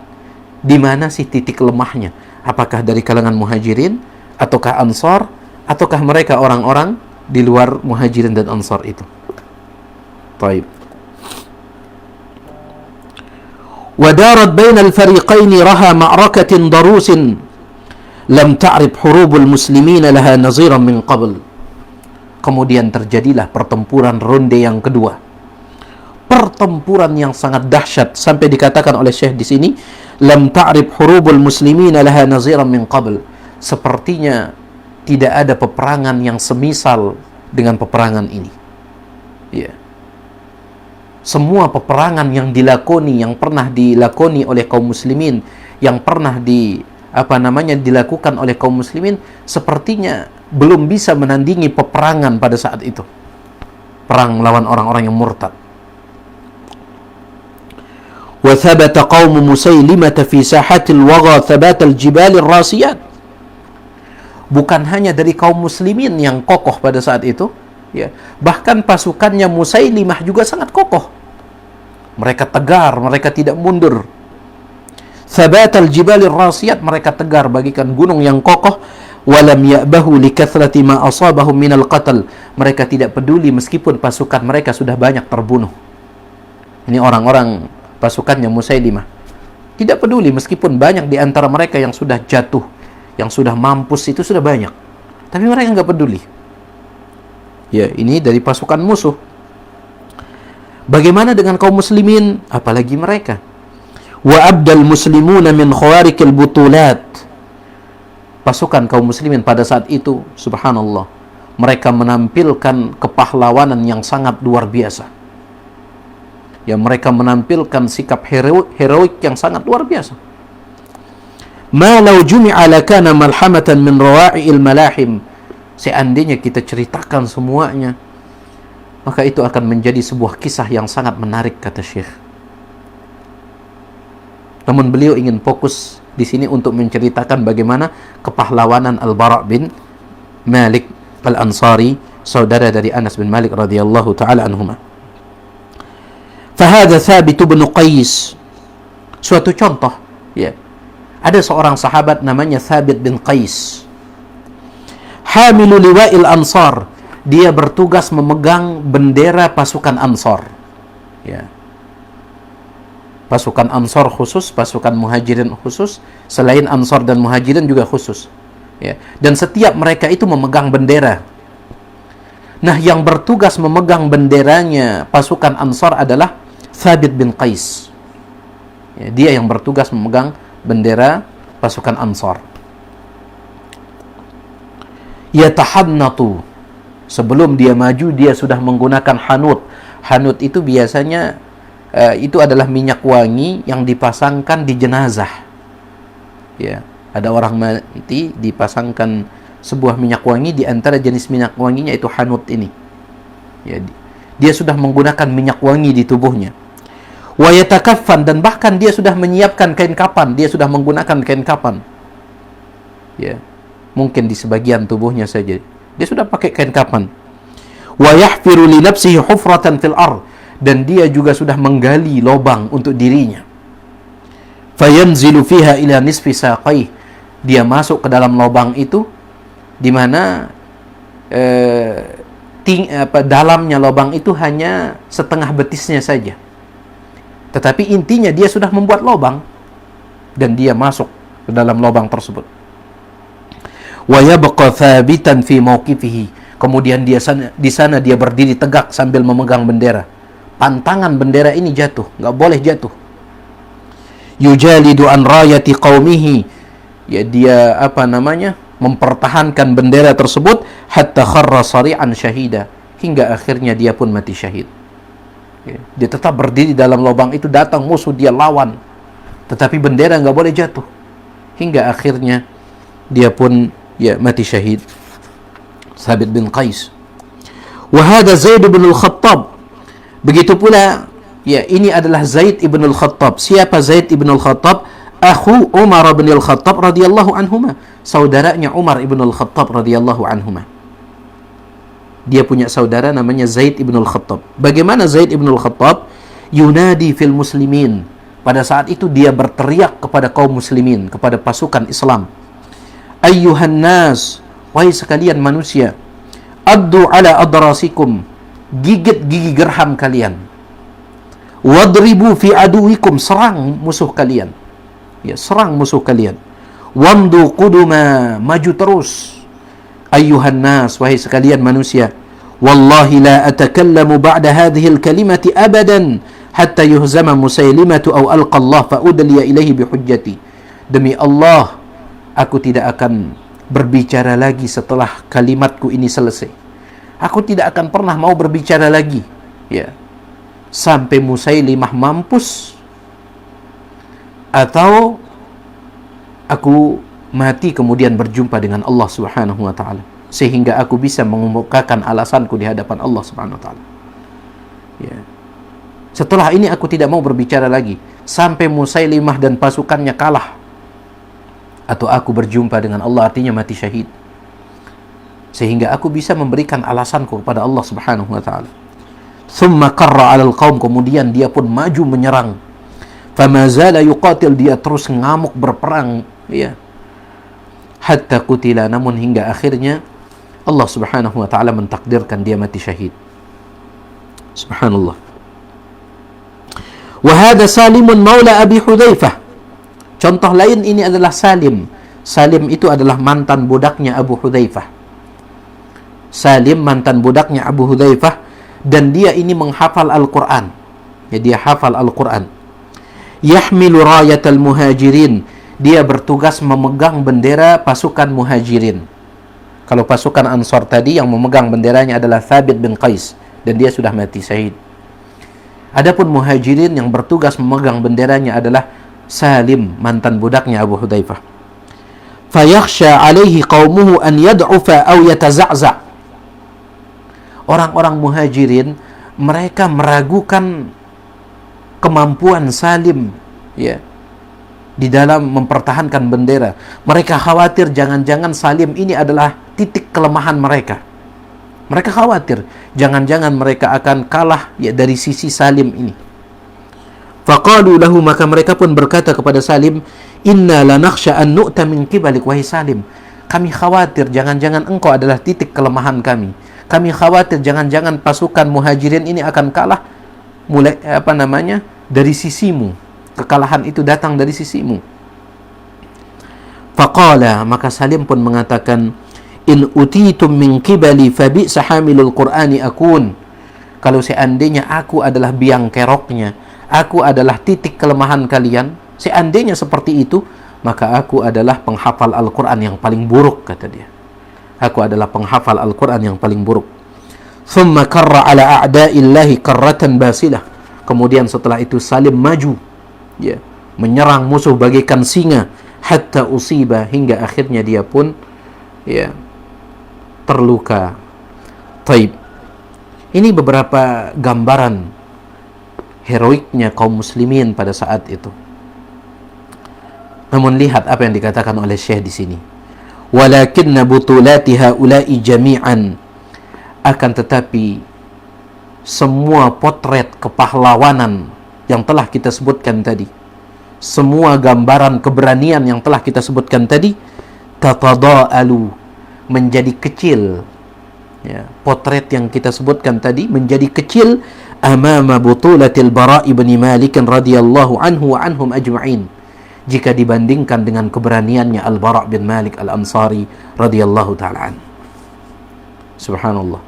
Speaker 1: di mana sih titik lemahnya. Apakah dari kalangan Muhajirin ataukah Ansar, ataukah mereka orang-orang di luar Muhajirin dan Ansar itu. Taib. Wadarat bainal fariqaini raha ma'rakatin darusin lam ta'rif hurubul muslimin laha naziran min qabl. Kemudian terjadilah pertempuran ronde yang kedua. Pertempuran yang sangat dahsyat sampai dikatakan oleh Syekh di sini, lam ta'rif hurubul muslimin laha naziran min qabl. Sepertinya tidak ada peperangan yang semisal dengan peperangan ini. Ya. Semua peperangan yang dilakoni, yang pernah dilakoni oleh kaum muslimin, yang pernah dilakukan oleh kaum muslimin, sepertinya belum bisa menandingi peperangan pada saat itu. Perang melawan orang-orang yang murtad. Wa thabata qaum Musailimah fi sahatil wagha thabatal jibalir rasiyat. Bukan hanya dari kaum muslimin yang kokoh pada saat itu, ya, bahkan pasukannya Musailimah juga sangat kokoh. Mereka tegar, mereka tidak mundur. Thabatal jibalir rasiyat, mereka tegar bagikan gunung yang kokoh. Walam ya'bahu likathrati ma asabahum minal qatl. Mereka tidak peduli meskipun pasukan mereka sudah banyak terbunuh. Ini orang-orang pasukannya Musailimah. Tidak peduli meskipun banyak di antara mereka yang sudah jatuh, yang sudah mampus, itu sudah banyak. Tapi mereka nggak peduli. Ya, ini dari pasukan musuh. Bagaimana dengan kaum muslimin? Apalagi mereka. Wa abdal muslimuna min khawarikil butulat. Pasukan kaum muslimin pada saat itu, subhanallah, mereka menampilkan kepahlawanan yang sangat luar biasa. Ya, mereka menampilkan sikap heroik yang sangat luar biasa. Ma law jumi'a lakana malhamatan min rawa'il malahim. Seandainya kita ceritakan semuanya, maka itu akan menjadi sebuah kisah yang sangat menarik, kata Syekh. Namun beliau ingin fokus di sini untuk menceritakan bagaimana kepahlawanan Al-Bara' bin Malik Al-Ansari, saudara dari Anas bin Malik radhiyallahu taala anhuma. Fahadha Thabit bin Qais. Suatu contoh, ya. Ada seorang sahabat namanya Thabit bin Qais. Hamilu liwa'il Ansar. Dia bertugas memegang bendera pasukan Ansar. Ya. Pasukan Ansar khusus, pasukan Muhajirin khusus, selain Ansar dan Muhajirin juga khusus. Ya. Dan setiap mereka itu memegang bendera. Nah, yang bertugas memegang benderanya pasukan Ansar adalah Thabit bin Qais. Ya, dia yang bertugas memegang bendera pasukan Ansar. Yatahannatu. Sebelum dia maju, dia sudah menggunakan hanut. Hanut itu biasanya itu adalah minyak wangi yang dipasangkan di jenazah. Ya, ada orang mati dipasangkan sebuah minyak wangi, di antara jenis minyak wanginya itu hanut ini. Ya, dia sudah menggunakan minyak wangi di tubuhnya. Wa yatakaffan, dan bahkan dia sudah menyiapkan kain kapan, dia sudah menggunakan kain kapan. Ya, mungkin di sebagian tubuhnya saja. Dia sudah pakai kain kapan. Wa yahfiru li nafsihi hufratan fil ard, dan dia juga sudah menggali lubang untuk dirinya. Fayanzilu fiha ila nisfi saqai, dia masuk ke dalam lubang itu di mana dalamnya lubang itu hanya setengah betisnya saja. Tetapi intinya dia sudah membuat lubang dan dia masuk ke dalam lubang tersebut. Wa yabqa thabitan fi mawqifihi, kemudian di sana dia berdiri tegak sambil memegang bendera. Pantangan bendera ini jatuh, nggak boleh jatuh. Yujalidu an rayati qaumihi, ya dia mempertahankan bendera tersebut hatta kharra sari'an syahida, hingga akhirnya dia pun mati syahid. Dia tetap berdiri dalam lubang itu, datang musuh dia lawan, tetapi bendera nggak boleh jatuh, hingga akhirnya dia pun mati syahid. Thabit bin Qais. Wa hadha Zaid bin al-Khattab, begitu pula ini adalah Zaid ibn al-Khattab. Siapa Zaid ibn al-Khattab? Akhu Umar bin al-Khattab radhiyallahu anhuma, saudaranya Umar ibn al-Khattab radhiyallahu anhuma. Dia punya saudara namanya Zaid ibn al-Khattab. Bagaimana Zaid ibn al-Khattab? Yunadi fil muslimin, pada saat itu dia berteriak kepada kaum muslimin, kepada pasukan Islam. Ayyuhan nas, wahai sekalian manusia, addu ala adrasikum, gigit gigi gerham kalian. Wadribu fi aduwikum, serang musuh kalian. Serang musuh kalian. Wamdu quduma, maju terus. Ayyuhan nas, wahai sekalian manusia, wallahi la atakallamu ba'da hadhihi al-kalimati abadan hatta yuhzama Musailimatu aw alqa Allah fa udliya ilaihi bihujjati. Demi Allah, aku tidak akan berbicara lagi setelah kalimatku ini selesai. Aku tidak akan pernah mau berbicara lagi, sampai Musailimah mampus atau aku mati kemudian berjumpa dengan Allah Subhanahu wa taala, sehingga aku bisa mengemukakan alasanku di hadapan Allah Subhanahu wa taala. Setelah ini aku tidak mau berbicara lagi sampai Musailimah dan pasukannya kalah atau aku berjumpa dengan Allah, artinya mati syahid, sehingga aku bisa memberikan alasanku kepada Allah Subhanahu wa taala. Thumma qarra 'alal qaum, kemudian dia pun maju menyerang. Fama zala yuqatil, dia terus ngamuk berperang, hatta qutila, namun hingga akhirnya Allah Subhanahu wa taala mentakdirkan dia mati syahid. Subhanallah. Wa hadha Salimun maula Abi Hudzaifah. Contoh lain ini adalah Salim. Salim itu adalah mantan budaknya Abu Hudzaifah. Salim mantan budaknya Abu Hudzaifah, dan dia ini menghafal Al-Qur'an. Dia hafal Al-Qur'an. Yahmilu rayatal muhajirin, dia bertugas memegang bendera pasukan muhajirin. Kalau pasukan Ansar tadi yang memegang benderanya adalah Thabit bin Qais, dan dia sudah mati syahid. Adapun muhajirin yang bertugas memegang benderanya adalah Salim, mantan budaknya Abu Hudzaifah. Fayakhsha alaihi qaumuhu an yad'ufa aw yataza'za. Orang-orang muhajirin, mereka meragukan kemampuan Salim di dalam mempertahankan bendera. Mereka khawatir jangan-jangan Salim ini adalah titik kelemahan mereka. Mereka khawatir jangan-jangan mereka akan kalah dari sisi Salim ini. Faqalu lahu, maka mereka pun berkata kepada Salim, inna lanakhsha an nu'ta min qibalik, wahai Salim, kami khawatir jangan-jangan engkau adalah titik kelemahan kami. Kami khawatir jangan-jangan pasukan muhajirin ini akan kalah dari sisimu. Kekalahan itu datang dari sisimu. Faqala, maka Salim pun mengatakan, in utitum min qibali fa bi'sa hamilul qur'ani akun. Kalau seandainya aku adalah biang keroknya, aku adalah titik kelemahan kalian, seandainya seperti itu, maka aku adalah penghafal Al-Qur'an yang paling buruk, kata dia. Aku adalah penghafal Al-Qur'an yang paling buruk. Thumma karra ala a'da'illahi karratan basilah. Kemudian setelah itu Salim maju, menyerang musuh bagaikan singa, hatta usiba, hingga akhirnya dia pun terluka. Taib. Ini beberapa gambaran heroiknya kaum muslimin pada saat itu. Namun lihat apa yang dikatakan oleh Syekh di sini. Walakinna butulati haula'i jami'an, akan tetapi semua potret kepahlawanan yang telah kita sebutkan tadi, semua gambaran keberanian yang telah kita sebutkan tadi, tatada'alu, menjadi kecil. Ya, potret yang kita sebutkan tadi menjadi kecil amama butulatil Bara' ibn Malik radhiyallahu anhu wa anhum ajma'in, jika dibandingkan dengan keberaniannya Al-Bara' bin Malik Al-Ansari radhiyallahu ta'ala an. Subhanallah.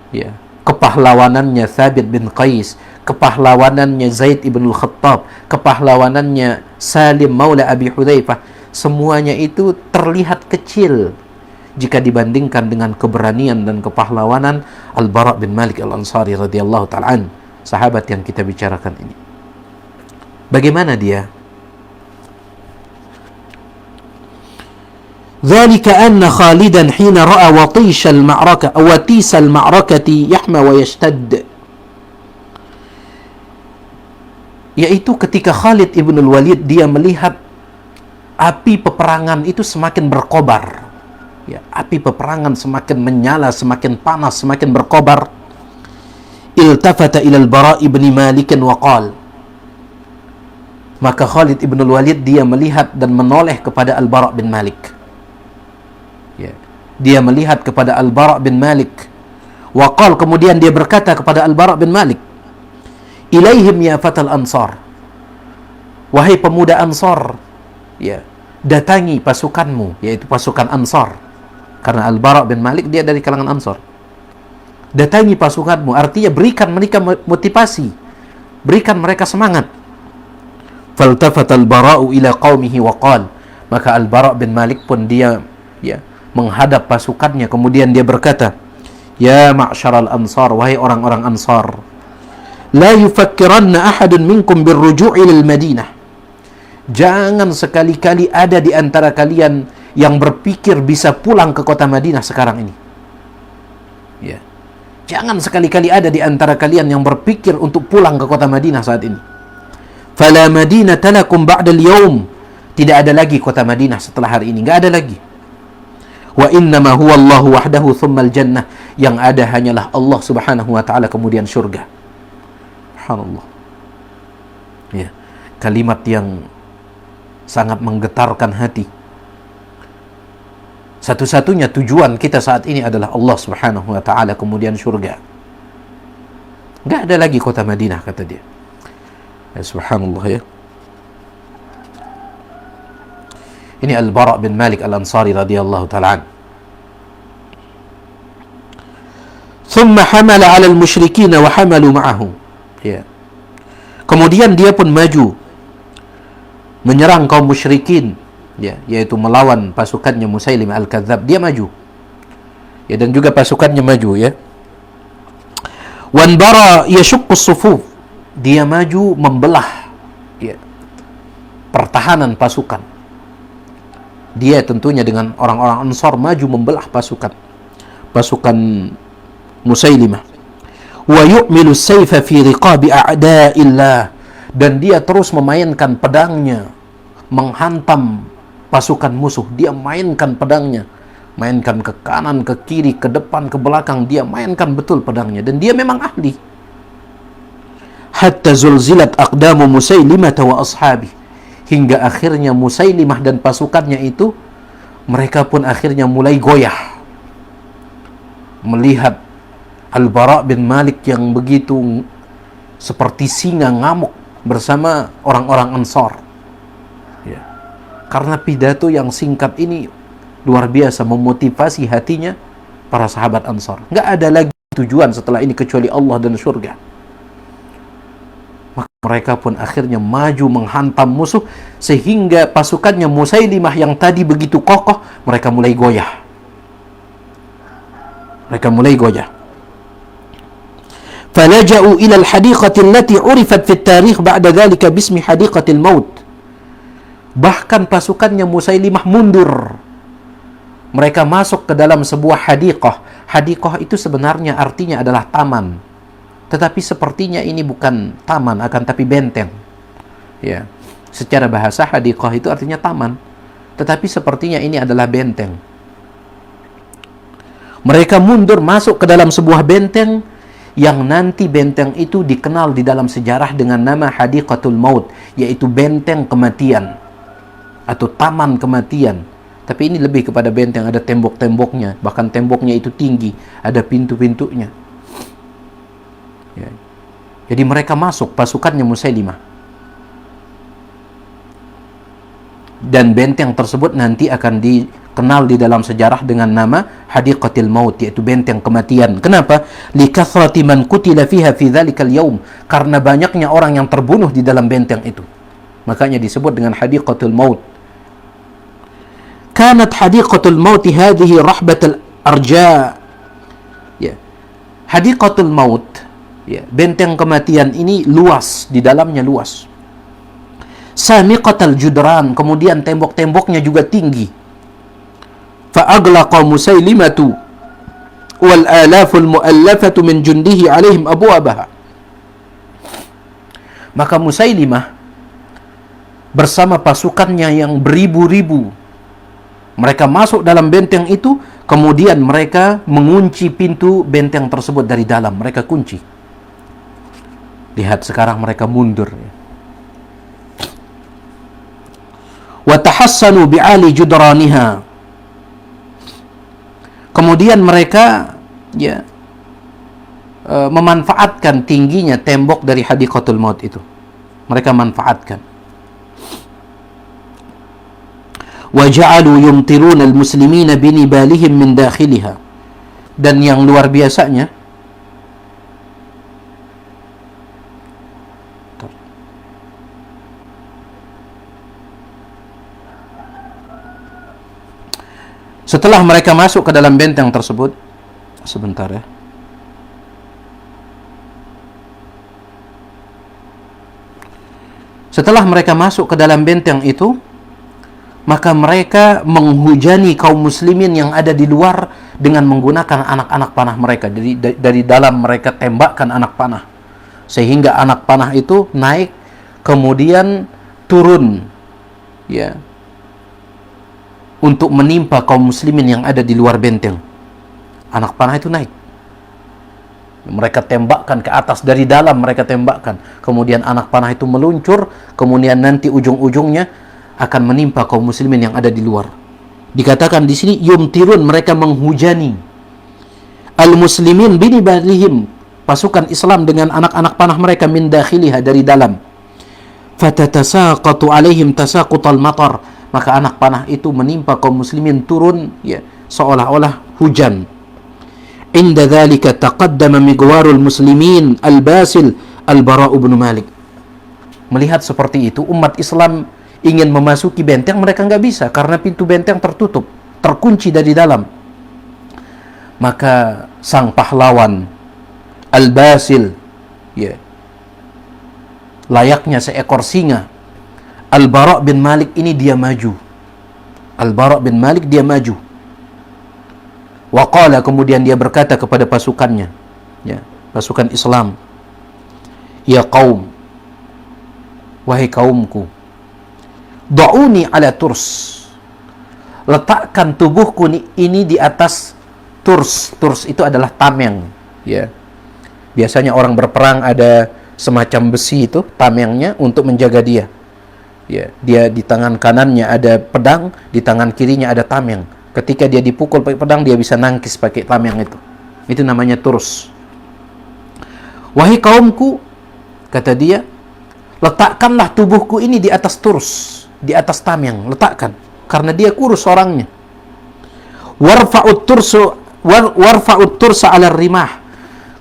Speaker 1: Ya, kepahlawanannya Thabit bin Qais, kepahlawanannya Zaid ibn Al-Khattab, kepahlawanannya Salim maula Abi Hudzaifah, semuanya itu terlihat kecil jika dibandingkan dengan keberanian dan kepahlawanan Al-Bara' bin Malik Al-Ansari radhiyallahu ta'ala an, sahabat yang kita bicarakan ini. Bagaimana dia? ذلك أن خالدا حين رأى وطيس المعركة يحمى ويشتد, yaitu ketika Khalid ibn al-Walid dia melihat api peperangan itu semakin berkobar, ya, api peperangan semakin menyala, semakin panas, semakin berkobar. Iltafata ila al-Bara' ibn Malik wa qala, maka Khalid ibn al-Walid dia melihat dan menoleh kepada Al-Bara' bin Malik. Ya. Dia melihat kepada Al-Bara' bin Malik. Wa qala, kemudian dia berkata kepada Al-Bara' bin Malik, ilaihim ya fatal ansar, wahai pemuda Ansar, ya, datangi pasukanmu, yaitu pasukan Ansar, karena Al-Bara' bin Malik dia dari kalangan Ansar. Datangi pasukanmu, artinya berikan mereka motivasi, berikan mereka semangat. Faltafata Al-Bara'u ila qaumihi wa qala, maka Al-Bara' bin Malik pun dia, ya, menghadap pasukannya, kemudian dia berkata, ya ma'syaral ansar, wahai orang-orang Ansar, la yufakkiranna ahadun minkum birruju'i lil Madinah, jangan sekali-kali ada di antara kalian yang berpikir bisa pulang ke kota Madinah sekarang ini. Ya. Jangan sekali-kali ada di antara kalian yang berpikir untuk pulang ke kota Madinah saat ini. Fala madinata lakum ba'dal yawm, tidak ada lagi kota Madinah setelah hari ini, enggak ada lagi. Wa innama huwa Allahu wahdahu thumma al-jannah, yang ada hanyalah Allah Subhanahu wa taala kemudian surga. Subhanallah. Ya, kalimat yang sangat menggetarkan hati. Satu-satunya tujuan kita saat ini adalah Allah Subhanahu wa taala kemudian surga. Enggak ada lagi kota Madinah, kata dia. Ya, subhanallah, ya. Ini Al-Bara' bin Malik Al-Ansari radhiyallahu ta'ala. Thumma hamala 'ala al-musyrikin wa hamalu ma'ahu. Ya. Kemudian dia pun maju menyerang kaum musyrikin, ya, yaitu melawan pasukannya Musailimah Al-Kadzdzab. Dia maju. Ya, dan juga pasukannya maju, ya. Wanbara yashuqqu as-sufuf. Dia maju membelah, ya, pertahanan pasukan. Dia tentunya dengan orang-orang Ansar maju membelah pasukan Musailimah. Wa yu'milu as-sayfa fi riqabi a'da'illah, dan dia terus memainkan pedangnya menghantam pasukan musuh. Dia mainkan pedangnya, mainkan ke kanan, ke kiri, ke depan, ke belakang, dia mainkan betul pedangnya, dan dia memang ahli. Hatta zulzilat aqdamu Musailimah wa ashabi, hingga akhirnya Musailimah dan pasukannya itu, mereka pun akhirnya mulai goyah melihat Al-Bara' bin Malik yang begitu seperti singa ngamuk bersama orang-orang Ansar. Ya. Karena pidato yang singkat ini luar biasa memotivasi hatinya para sahabat Ansar. Nggak ada lagi tujuan setelah ini kecuali Allah dan surga. Maka mereka pun akhirnya maju menghantam musuh, sehingga pasukannya Musailimah yang tadi begitu kokoh, mereka mulai goyah. Mereka mulai goyah. Falaja'u ila al-hadiqati allati 'urifat fi at-tarikh ba'da dhalika bismi hadiqatil maut. Bahkan pasukannya Musailimah mundur. Mereka masuk ke dalam sebuah hadiqah. Hadiqah itu sebenarnya artinya adalah taman. tetapi sepertinya ini bukan taman, akan tapi benteng. Ya, secara bahasa hadiqah itu artinya taman, tetapi sepertinya ini adalah benteng. Mereka mundur masuk ke dalam sebuah benteng yang nanti benteng itu dikenal di dalam sejarah dengan nama Hadiqatul Maut, yaitu benteng kematian atau taman kematian. Tapi ini lebih kepada benteng, ada tembok-temboknya, bahkan temboknya itu tinggi, ada pintu-pintunya. Ya. Jadi mereka masuk, pasukannya Musailimah. Dan benteng tersebut nanti akan dikenal di dalam sejarah dengan nama Hadiqatil Maut, yaitu benteng kematian. Kenapa? Likathrati man qutila fiha fi dzalikal yaum, karena banyaknya orang yang terbunuh di dalam benteng itu. Makanya disebut dengan Hadiqatul Maut. Kanat Hadiqatul Maut hadhihi rahbatul arja. Ya. Hadiqatul Maut, ya, benteng kematian ini luas, di dalamnya luas. Samiqatal judran, kemudian tembok-temboknya juga tinggi. Fa'aglaqa Musailimatu wal alaful mu'allafatu min jundihi alaihim abwabaha. Maka Musailimah bersama pasukannya yang beribu-ribu, mereka masuk dalam benteng itu, kemudian mereka mengunci pintu benteng tersebut dari dalam, mereka kunci. Lihat sekarang mereka mundur. Wa tahassanu bi'ali judraniha. Kemudian mereka memanfaatkan tingginya tembok dari Hadiqatul Maut itu. Mereka manfaatkan. Wa ja'alu yumtiruna al-muslimina binibalihim min dakhiliha. Dan yang luar biasanya, setelah mereka masuk ke dalam benteng tersebut, sebentar ya. Setelah mereka masuk ke dalam benteng itu, maka mereka menghujani kaum muslimin yang ada di luar dengan menggunakan anak-anak panah mereka. Dari dalam mereka tembakkan anak panah, sehingga anak panah itu naik kemudian turun, ya, untuk menimpa kaum muslimin yang ada di luar benteng. Anak panah itu naik, mereka tembakkan ke atas, dari dalam mereka tembakkan, kemudian anak panah itu meluncur, kemudian nanti ujung-ujungnya akan menimpa kaum muslimin yang ada di luar. Dikatakan di sini yumtirun, mereka menghujani al-muslimin binibalihim, pasukan Islam dengan anak-anak panah mereka, min dakhiliha, dari dalam. Fatatasaqatu alaihim tasaqutal matar, maka anak panah itu menimpa kaum muslimin turun, ya, seolah-olah hujan. Inda dzalika taqaddama migwarul muslimin al-basil al-Bara' bin Malik. Melihat seperti itu, umat Islam ingin memasuki benteng, mereka nggak bisa karena pintu benteng tertutup, terkunci dari dalam. Maka sang pahlawan al-basil, ya, layaknya seekor singa, Al-Bara' bin Malik ini dia maju. Al-Bara' bin Malik dia maju. Wa qala, kemudian dia berkata kepada pasukannya, ya, pasukan Islam, ya qaum, wahai kaumku, da'uni ala turs, letakkan tubuhku ini di atas turs. Turs itu adalah tameng, ya. Biasanya orang berperang ada semacam besi itu, tamengnya untuk menjaga dia. Ya, dia di tangan kanannya ada pedang, di tangan kirinya ada tameng. Ketika dia dipukul pakai pedang, dia bisa nangkis pakai tameng itu. Itu namanya turs. Wahai kaumku, kata dia, letakkanlah tubuhku ini di atas turs, di atas tameng, letakkan, karena dia kurus orangnya. Warfa'ut tursa 'ala rimah.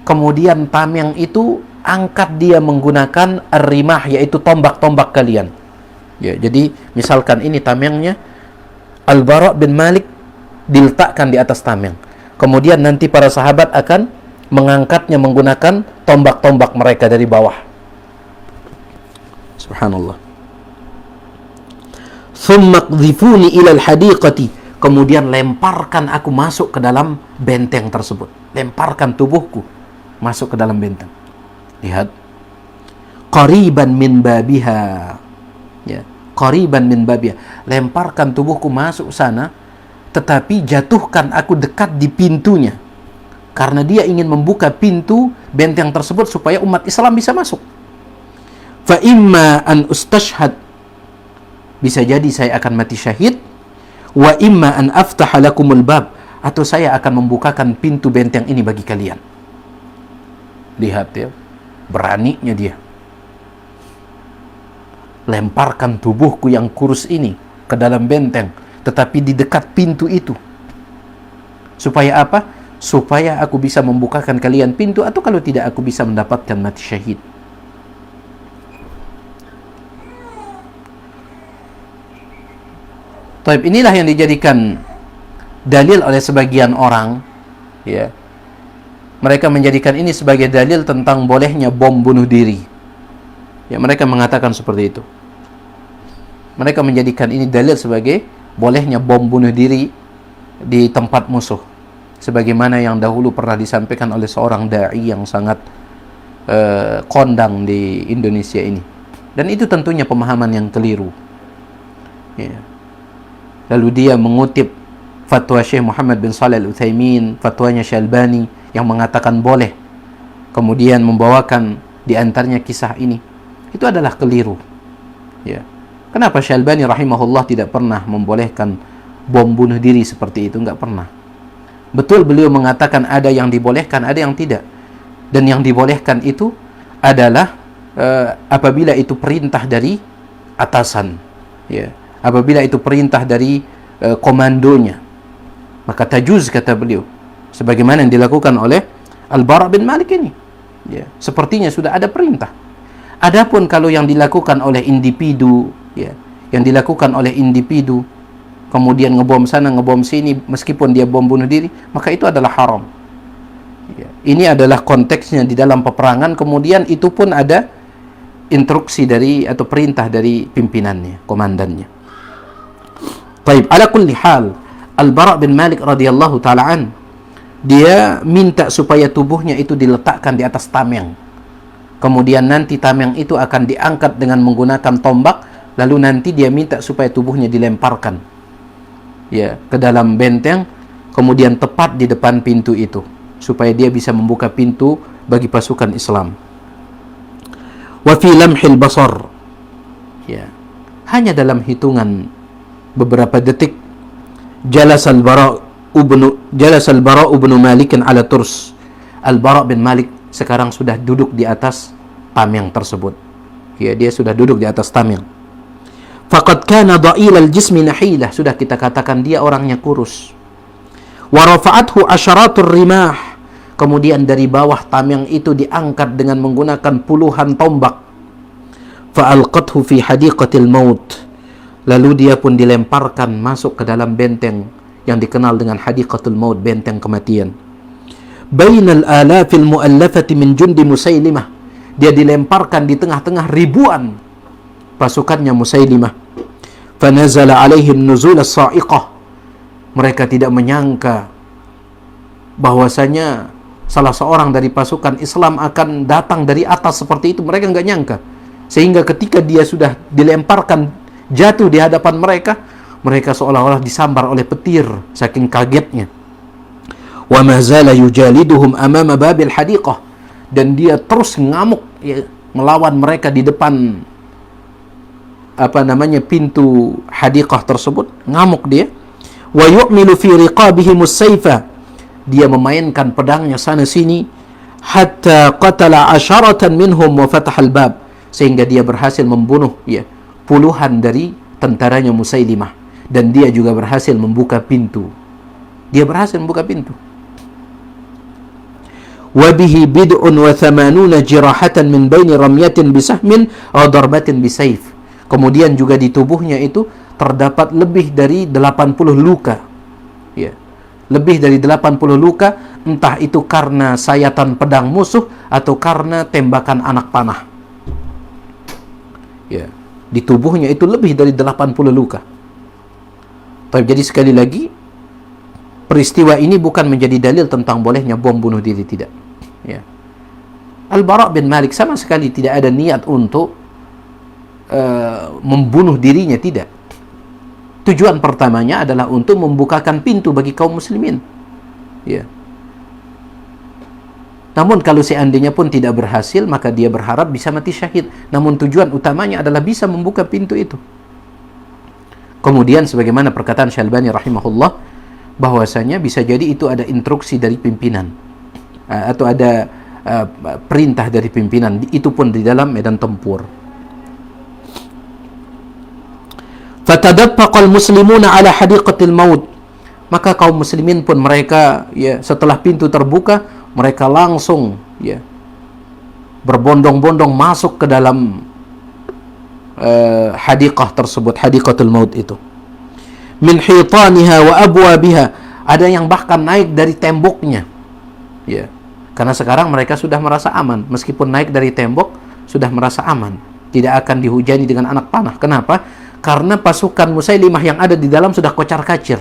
Speaker 1: Kemudian tameng itu angkat dia menggunakan rimah, yaitu tombak-tombak kalian. Ya, jadi misalkan ini tamengnya, Al-Bara' bin Malik diletakkan di atas tameng. Kemudian nanti para sahabat akan mengangkatnya menggunakan tombak-tombak mereka dari bawah. Subhanallah. Thumma qdhifuni ila al-hadiqati. Kemudian lemparkan aku masuk ke dalam benteng tersebut. Lemparkan tubuhku masuk ke dalam benteng. Lihat, qariban min babiha. Ya, qariban min babiha. Lemparkan tubuhku masuk sana, tetapi jatuhkan aku dekat di pintunya. Karena dia ingin membuka pintu benteng tersebut supaya umat Islam bisa masuk. Fa imma an ustashhad, bisa jadi saya akan mati syahid. Wa imma an aftaha lakumul bab, atau saya akan membukakan pintu benteng ini bagi kalian. Lihat ya, beraninya dia. Lemparkan tubuhku yang kurus ini ke dalam benteng, tetapi di dekat pintu itu. Supaya apa? Supaya aku bisa membukakan kalian pintu, atau kalau tidak aku bisa mendapatkan mati syahid. Taib, inilah yang dijadikan dalil oleh sebagian orang, ya. Mereka menjadikan ini sebagai dalil tentang bolehnya bom bunuh diri. Ya, mereka mengatakan seperti itu. Mereka menjadikan ini dalil sebagai bolehnya bom bunuh diri di tempat musuh. Sebagaimana yang dahulu pernah disampaikan oleh seorang da'i yang sangat kondang di Indonesia ini. Dan itu tentunya pemahaman yang keliru. Ya. Lalu dia mengutip fatwa Syekh Muhammad bin Shalih Al-Utsaimin, fatwanya Syalbani yang mengatakan boleh. Kemudian membawakan di antaranya kisah ini. Itu adalah keliru. Ya. Kenapa Syalbani rahimahullah tidak pernah membolehkan bom bunuh diri seperti itu? Enggak pernah. Betul, beliau mengatakan ada yang dibolehkan, ada yang tidak. Dan yang dibolehkan itu adalah apabila itu perintah dari atasan, ya. Apabila itu perintah dari komandonya, maka tajuz, kata beliau, sebagaimana yang dilakukan oleh Al-Bara' bin Malik ini, ya. Sepertinya sudah ada perintah. Adapun kalau yang dilakukan oleh individu, ya, yang dilakukan oleh individu, kemudian ngebom sana, ngebom sini, meskipun dia bom bunuh diri, maka itu adalah haram. Ya. Ini adalah konteksnya di dalam peperangan, kemudian itu pun ada instruksi dari atau perintah dari pimpinannya, komandannya. Baik, ala kulli hal, Al-Bara' bin Malik radhiyallahu ta'ala an, dia minta supaya tubuhnya itu diletakkan di atas tameng. Kemudian nanti tameng itu akan diangkat dengan menggunakan tombak, lalu nanti dia minta supaya tubuhnya dilemparkan, ya, ke dalam benteng, kemudian tepat di depan pintu itu, supaya dia bisa membuka pintu bagi pasukan Islam. Wa fi lamhil basar, ya, hanya dalam hitungan beberapa detik, jalas al-Bara' ibnu Malik ala turs. Al-Bara' bin Malik sekarang sudah duduk di atas tameng tersebut. Ya, dia sudah duduk di atas tameng. Faqad kana dha'il al-jismi nahilah, sudah kita katakan dia orangnya kurus. Wa rafa'athu asyaratur rimah, kemudian dari bawah tameng itu diangkat dengan menggunakan puluhan tombak. Fa alqathu fi hadiqatil maut, lalu dia pun dilemparkan masuk ke dalam benteng yang dikenal dengan hadiqatul maut, benteng kematian. Bainal alafil muallafati min jundi Musailimah, dia dilemparkan di tengah-tengah ribuan pasukannya Musailimah. Fanazala alaihim nuzul as-sa'iqah, mereka tidak menyangka bahwasanya salah seorang dari pasukan Islam akan datang dari atas seperti itu. Mereka nggak nyangka, sehingga ketika dia sudah dilemparkan jatuh di hadapan mereka, mereka seolah-olah disambar oleh petir saking kagetnya. Wa ma zala yujaliduhum amama babil hadiqah, dan dia terus ngamuk, ya, melawan mereka di depan pintu hadiqah tersebut, ngamuk dia. Wa yu'milu fi riqabihim as-sayfa, dia memainkan pedangnya sana sini, hatta qatala asharatan minhum wa fataha al-bab, sehingga dia berhasil membunuh, ya, puluhan dari tentaranya Musailimah, dan dia juga berhasil membuka pintu. Dia berhasil membuka pintu. Wa bihi bid'un wa thamanuna jirahatan min baini ramyatin bisahmin aw darbatin bisayf. Kemudian juga di tubuhnya itu terdapat lebih dari 80 luka. Ya. Lebih dari 80 luka, entah itu karena sayatan pedang musuh atau karena tembakan anak panah. Ya. Di tubuhnya itu lebih dari 80 luka. Jadi sekali lagi, peristiwa ini bukan menjadi dalil tentang bolehnya bom bunuh diri, tidak. Ya. Al-Bara' bin Malik sama sekali tidak ada niat untuk membunuh dirinya, tidak. Tujuan pertamanya adalah untuk membukakan pintu bagi kaum muslimin. Ya. Namun kalau seandainya pun tidak berhasil, maka dia berharap bisa mati syahid. Namun tujuan utamanya adalah bisa membuka pintu itu. Kemudian sebagaimana perkataan Syalbani rahimahullah, bahwasanya bisa jadi itu ada instruksi dari pimpinan, atau ada perintah dari pimpinan, itu pun di dalam medan tempur. Fatadaffaqal muslimuna ala hadiqatil maut. Maka kaum muslimin pun mereka, ya, setelah pintu terbuka, mereka langsung, ya, berbondong-bondong masuk ke dalam hadiqah tersebut, hadiqatul maut itu. Min hitaniha wa abwabiha. Ada yang bahkan naik dari temboknya, ya, karena sekarang mereka sudah merasa aman. Meskipun naik dari tembok, sudah merasa aman, tidak akan dihujani dengan anak panah. Kenapa? Karena pasukan Musailimah yang ada di dalam sudah kocar-kacir.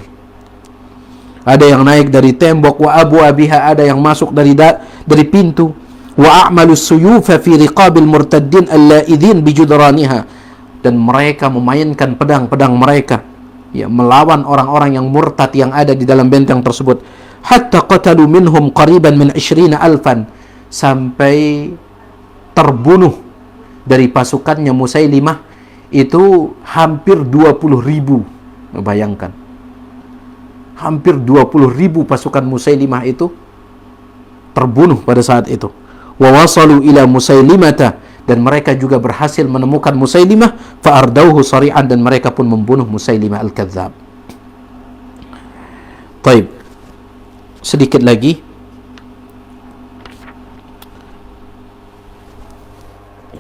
Speaker 1: Ada yang naik dari tembok, wa abwabiha, ada yang masuk dari pintu. Wa a'malu suyufa fi riqabil murtaddin allaidhin bijudraniha. Dan mereka memainkan pedang-pedang mereka, ya, melawan orang-orang yang murtad yang ada di dalam benteng tersebut. Hatta qatalu minhum qariban min 20,000, sampai terbunuh dari pasukannya Musailimah itu hampir 20.000. Bayangkan, hampir 20.000 pasukan Musailimah itu terbunuh pada saat itu. Wa wasalu ila Musailimata, dan mereka juga berhasil menemukan Musailimah, fa ardauhu sari'an, dan mereka pun membunuh Musailimah al-Kadzdzab. Baik. Sedikit lagi.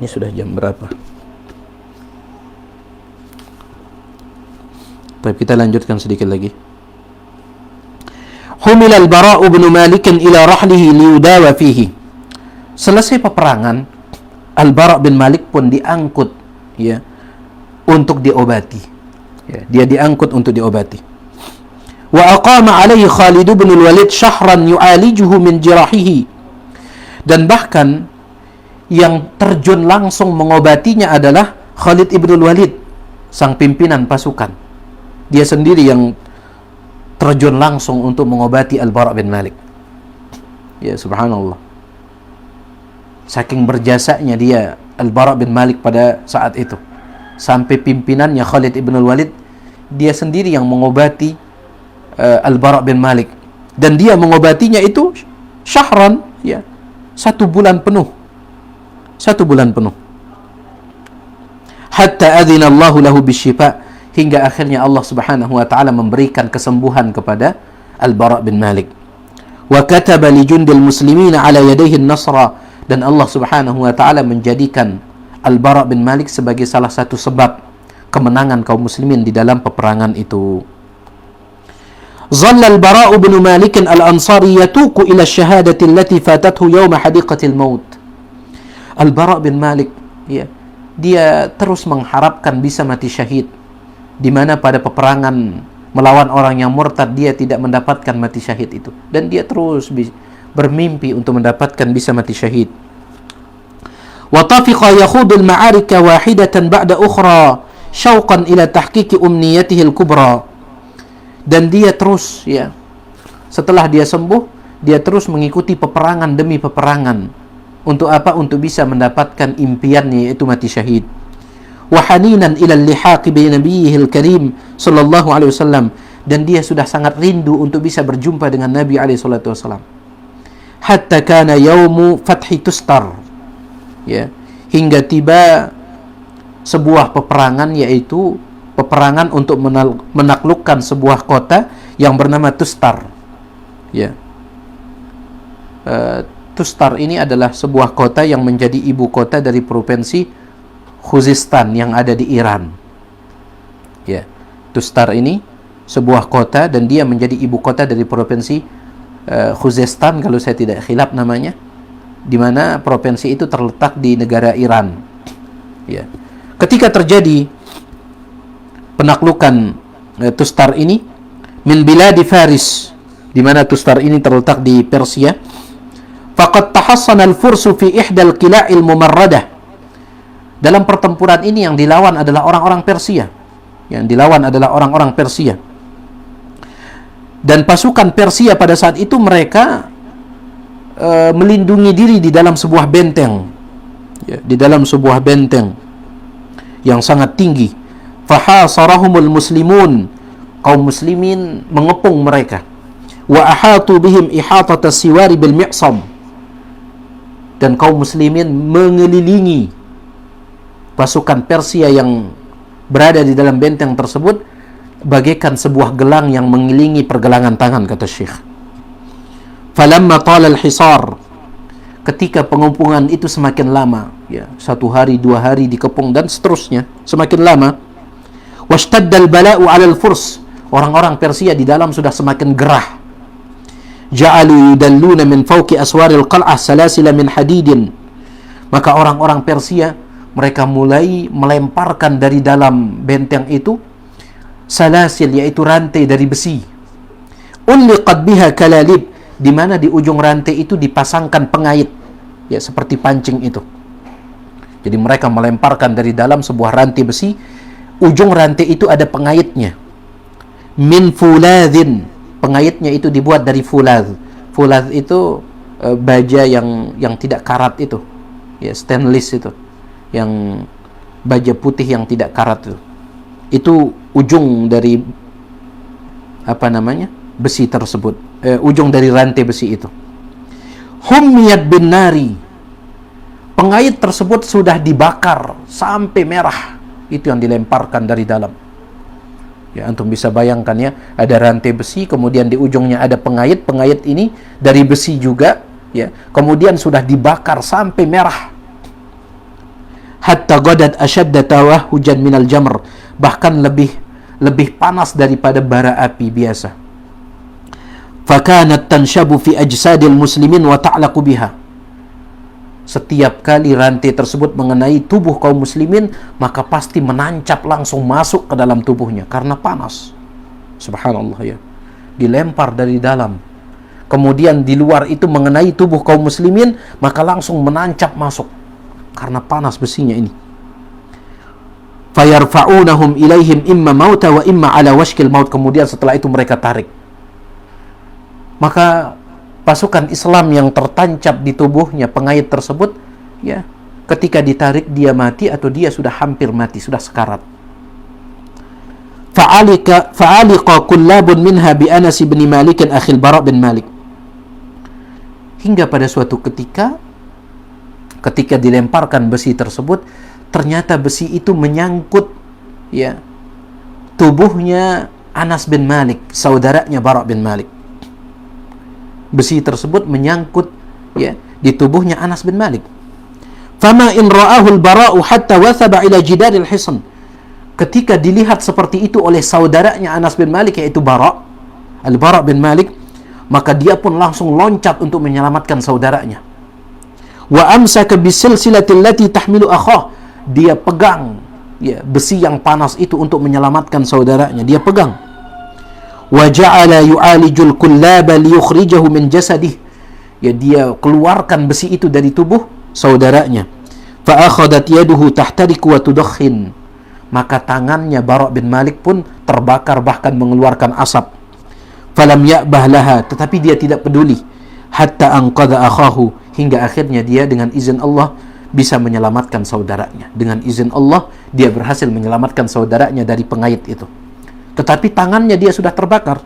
Speaker 1: Ini sudah jam berapa? Baik, kita lanjutkan sedikit lagi. Humil al-Bara' bin Malik ila rahlihi liyudawa fihi. Selesai peperangan, Al-Bara' bin Malik pun diangkut, ya, untuk diobati. Ya, dia diangkut untuk diobati. Wa aqama alaihi Khalid bin al-Walid syahran yu'alijuhu min jirahihi. Dan bahkan yang terjun langsung mengobatinya adalah Khalid ibn al-Walid, sang pimpinan pasukan. Dia sendiri yang terjun langsung untuk mengobati Al-Bara' bin Malik. Ya, subhanallah. Saking berjasanya dia, Al-Bara' bin Malik, pada saat itu. Sampai pimpinannya Khalid ibn al-Walid, dia sendiri yang mengobati Al-Bara' bin Malik. Dan dia mengobatinya itu syahran, ya, 1 bulan penuh. 1 bulan penuh. Hatta adzina Allahu lahu bisyifa, hingga akhirnya Allah Subhanahu wa taala memberikan kesembuhan kepada Al-Bara' bin Malik. Wa kataba li jundil muslimin ala yadayhi an-nasra, dan Allah Subhanahu wa taala menjadikan Al-Bara' bin Malik sebagai salah satu sebab kemenangan kaum muslimin di dalam peperangan itu. Zalla Al-Bara' bin Malik al-Ansari yatuqu ila ash-shahadati allati fatathu yawma hadiqatil maut. Al-Bara' bin Malik, ya, dia terus mengharapkan bisa mati syahid, di mana pada peperangan melawan orang yang murtad dia tidak mendapatkan mati syahid itu, dan dia terus bermimpi untuk mendapatkan bisa mati syahid. Wa tafiqa yakhudul ma'arika wahidatan ba'da ukhra syauqan ila tahqiqi umniyatihi al-kubra. Dan dia terus, ya, setelah dia sembuh, dia terus mengikuti peperangan demi peperangan. Untuk apa? Untuk bisa mendapatkan impiannya, yaitu mati syahid. Wahaninan ila lihaqi bi nabiyihil karim sallallahu alaihi wasallam, dan dia sudah sangat rindu untuk bisa berjumpa dengan Nabi alaihi salatu wasallam. Hatta kana yaumu fathi Tustar, ya, hingga tiba sebuah peperangan, yaitu peperangan untuk menaklukkan sebuah kota yang bernama Tustar, ya. Tustar ini adalah sebuah kota yang menjadi ibu kota dari provinsi Khuzestan yang ada di Iran. Ya, Tustar ini sebuah kota dan dia menjadi ibu kota dari provinsi Khuzestan, kalau saya tidak khilaf namanya, di mana provinsi itu terletak di negara Iran. Ya. Ketika terjadi penaklukan Tustar ini min biladi Faris, di mana Tustar ini terletak di Persia, Faqad tahassana al-fursu fi ihdal qila'il mumarradah. Dalam pertempuran ini yang dilawan adalah orang-orang Persia. Dan pasukan Persia pada saat itu mereka melindungi diri di dalam sebuah benteng. Di dalam sebuah benteng yang sangat tinggi. Fahasarahumul muslimun. Kaum muslimin mengepung mereka. Wa ahatu bihim ihatata siwari bil mi'sam. Dan kaum muslimin mengelilingi pasukan Persia yang berada di dalam benteng tersebut bagaikan sebuah gelang yang mengelilingi pergelangan tangan, kata Syekh. Falamma tala al-hisar, ketika pengepungan itu semakin lama, 1 hari, 2 hari dikepung dan seterusnya, semakin lama, washtadda al-bala'u 'ala al-furs, orang-orang Persia di dalam sudah semakin gerah. Ja'alu yudalluna min fawqi aswaril qal'ah salasila min hadidin. Maka orang-orang Persia mereka mulai melemparkan dari dalam benteng itu salasil, yaitu rantai dari besi. Ulliqat biha kalalib, di mana di ujung rantai itu dipasangkan pengait, seperti pancing itu. Jadi mereka melemparkan dari dalam sebuah rantai besi, ujung rantai itu ada pengaitnya. Min fuladhin, pengaitnya itu dibuat dari fuladh. Fuladh itu baja yang tidak karat itu, stainless itu, yang baja putih yang tidak karat itu ujung dari besi tersebut, ujung dari rantai besi itu. Humiyat bin nari, pengait tersebut sudah dibakar sampai merah, itu yang dilemparkan dari dalam. Antum bisa bayangkan ada rantai besi, kemudian di ujungnya ada pengait, pengait ini dari besi juga, kemudian sudah dibakar sampai merah. Hatta gadat ashadda tawahujan minal jamr, bahkan lebih panas daripada bara api biasa. Fakanat tanshabu fi ajsadil muslimin wa ta'laqu biha. Setiap kali rantai tersebut mengenai tubuh kaum muslimin, maka pasti menancap langsung masuk ke dalam tubuhnya karena panas. Subhanallah, dilempar dari dalam. Kemudian di luar itu mengenai tubuh kaum muslimin, maka langsung menancap masuk karena panas besinya ini. Fayarfa'unahum ilaihim imma mauta wa imma ala washkil maut. Kemudian setelah itu mereka tarik. Maka pasukan Islam yang tertancap di tubuhnya pengait tersebut, ketika ditarik dia mati atau dia sudah hampir mati, sudah sekarat. Fa'aliqa kullabun minha bi Anas bin Malik akhil Bara bin Malik. Hingga pada suatu ketika dilemparkan besi tersebut, ternyata besi itu menyangkut tubuhnya Anas bin Malik, saudaranya Bara bin Malik. Besi tersebut menyangkut di tubuhnya Anas bin Malik. Fama in ra'ahu al-Bara'u hatta wathaba ila jidaril hisn. Ketika dilihat seperti itu oleh saudaranya Anas bin Malik, yaitu Al-Bara' bin Malik, maka dia pun langsung loncat untuk menyelamatkan saudaranya. Wa amsaka bisilsilati allati tahmilu akhah. Dia pegang besi yang panas itu untuk menyelamatkan saudaranya. Dia pegang. Wa ja'ala yu'alijul kullaba liyukhrijahu min jasadih. Dia keluarkan besi itu dari tubuh saudaranya. Fa akhadat yaduhu tahtariku wa tudakhin. Maka tangannya Bara' bin Malik pun terbakar, bahkan mengeluarkan asap. Falam ya'bah laha, tetapi dia tidak peduli. Hatta anqadha akhahu, hingga akhirnya dia dengan izin Allah bisa menyelamatkan saudaranya. Dengan izin Allah dia berhasil menyelamatkan saudaranya dari pengait itu. Tetapi tangannya dia sudah terbakar.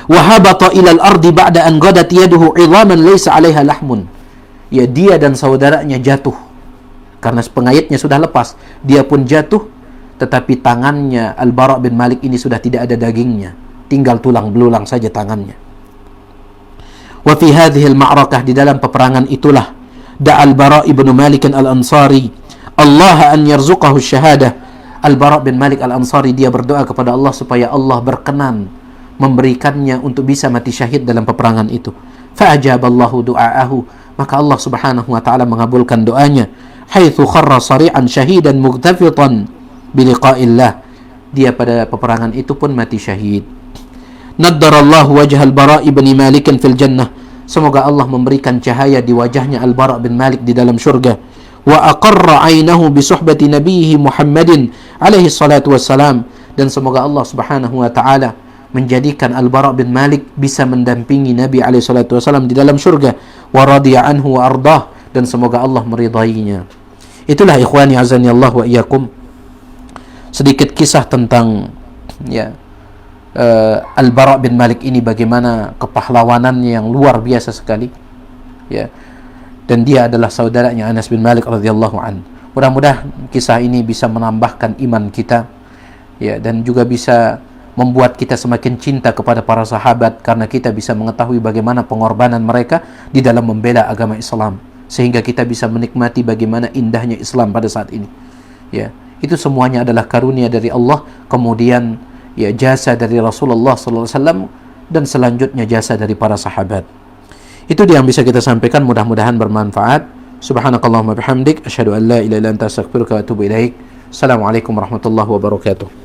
Speaker 1: Wa habata ila al-ardi ba'da an ghadat yaduhu 'idhaman laysa 'alaiha lahmun. Dia dan saudaranya jatuh karena pengaitnya sudah lepas. Dia pun jatuh, tetapi tangannya Al-Bara' bin Malik ini sudah tidak ada dagingnya, tinggal tulang belulang saja tangannya. Wa fi hadhihi al-ma'rakah, di dalam peperangan itulah, da'a Al-Bara' ibn Malik al-Ansari Allah an yarzuqahu syahadah. Al-Bara' bin Malik al-Ansari dia berdoa kepada Allah supaya Allah berkenan memberikannya untuk bisa mati syahid dalam peperangan itu. Fa'ajaballahu du'aahu, maka Allah subhanahu wa ta'ala mengabulkan doanya. Haitsu kharra sari'an syahidan mughtafitan biliqa'illah. Dia pada peperangan itu pun mati syahid. Naddarallahu wajha Al-Bara' bin Malik fil jannah. Semoga Allah memberikan cahaya di wajahnya Al-Bara' bin Malik di dalam syurga. Wa aqarra 'ainahu bi suhbati nabiyhi Muhammadin alaihi salatu wassalam. Dan semoga Allah Subhanahu wa taala menjadikan Al-Bara' bin Malik bisa mendampingi Nabi alaihi salatu wassalam di dalam syurga. Wa radiya anhu wa ardah, dan semoga Allah meridainya. Itulah ikhwani azani Allah wa iyyakum, sedikit kisah tentang Al-Bara' bin Malik ini, bagaimana kepahlawanannya yang luar biasa sekali, dan dia adalah saudaranya Anas bin Malik radhiyallahu an. Mudah-mudahan kisah ini bisa menambahkan iman kita, dan juga bisa membuat kita semakin cinta kepada para sahabat, karena kita bisa mengetahui bagaimana pengorbanan mereka di dalam membela agama Islam, sehingga kita bisa menikmati bagaimana indahnya Islam pada saat ini. Itu semuanya adalah karunia dari Allah, kemudian jasa dari Rasulullah sallallahu alaihi wasallam, dan selanjutnya jasa dari para sahabat. Itu dia yang bisa kita sampaikan, mudah-mudahan bermanfaat. Subhanakallahumma bihamdik, asyhadu an la ilaha illa anta astaghfiruka wa atubu ilaik. Assalamualaikum warahmatullahi wabarakatuh.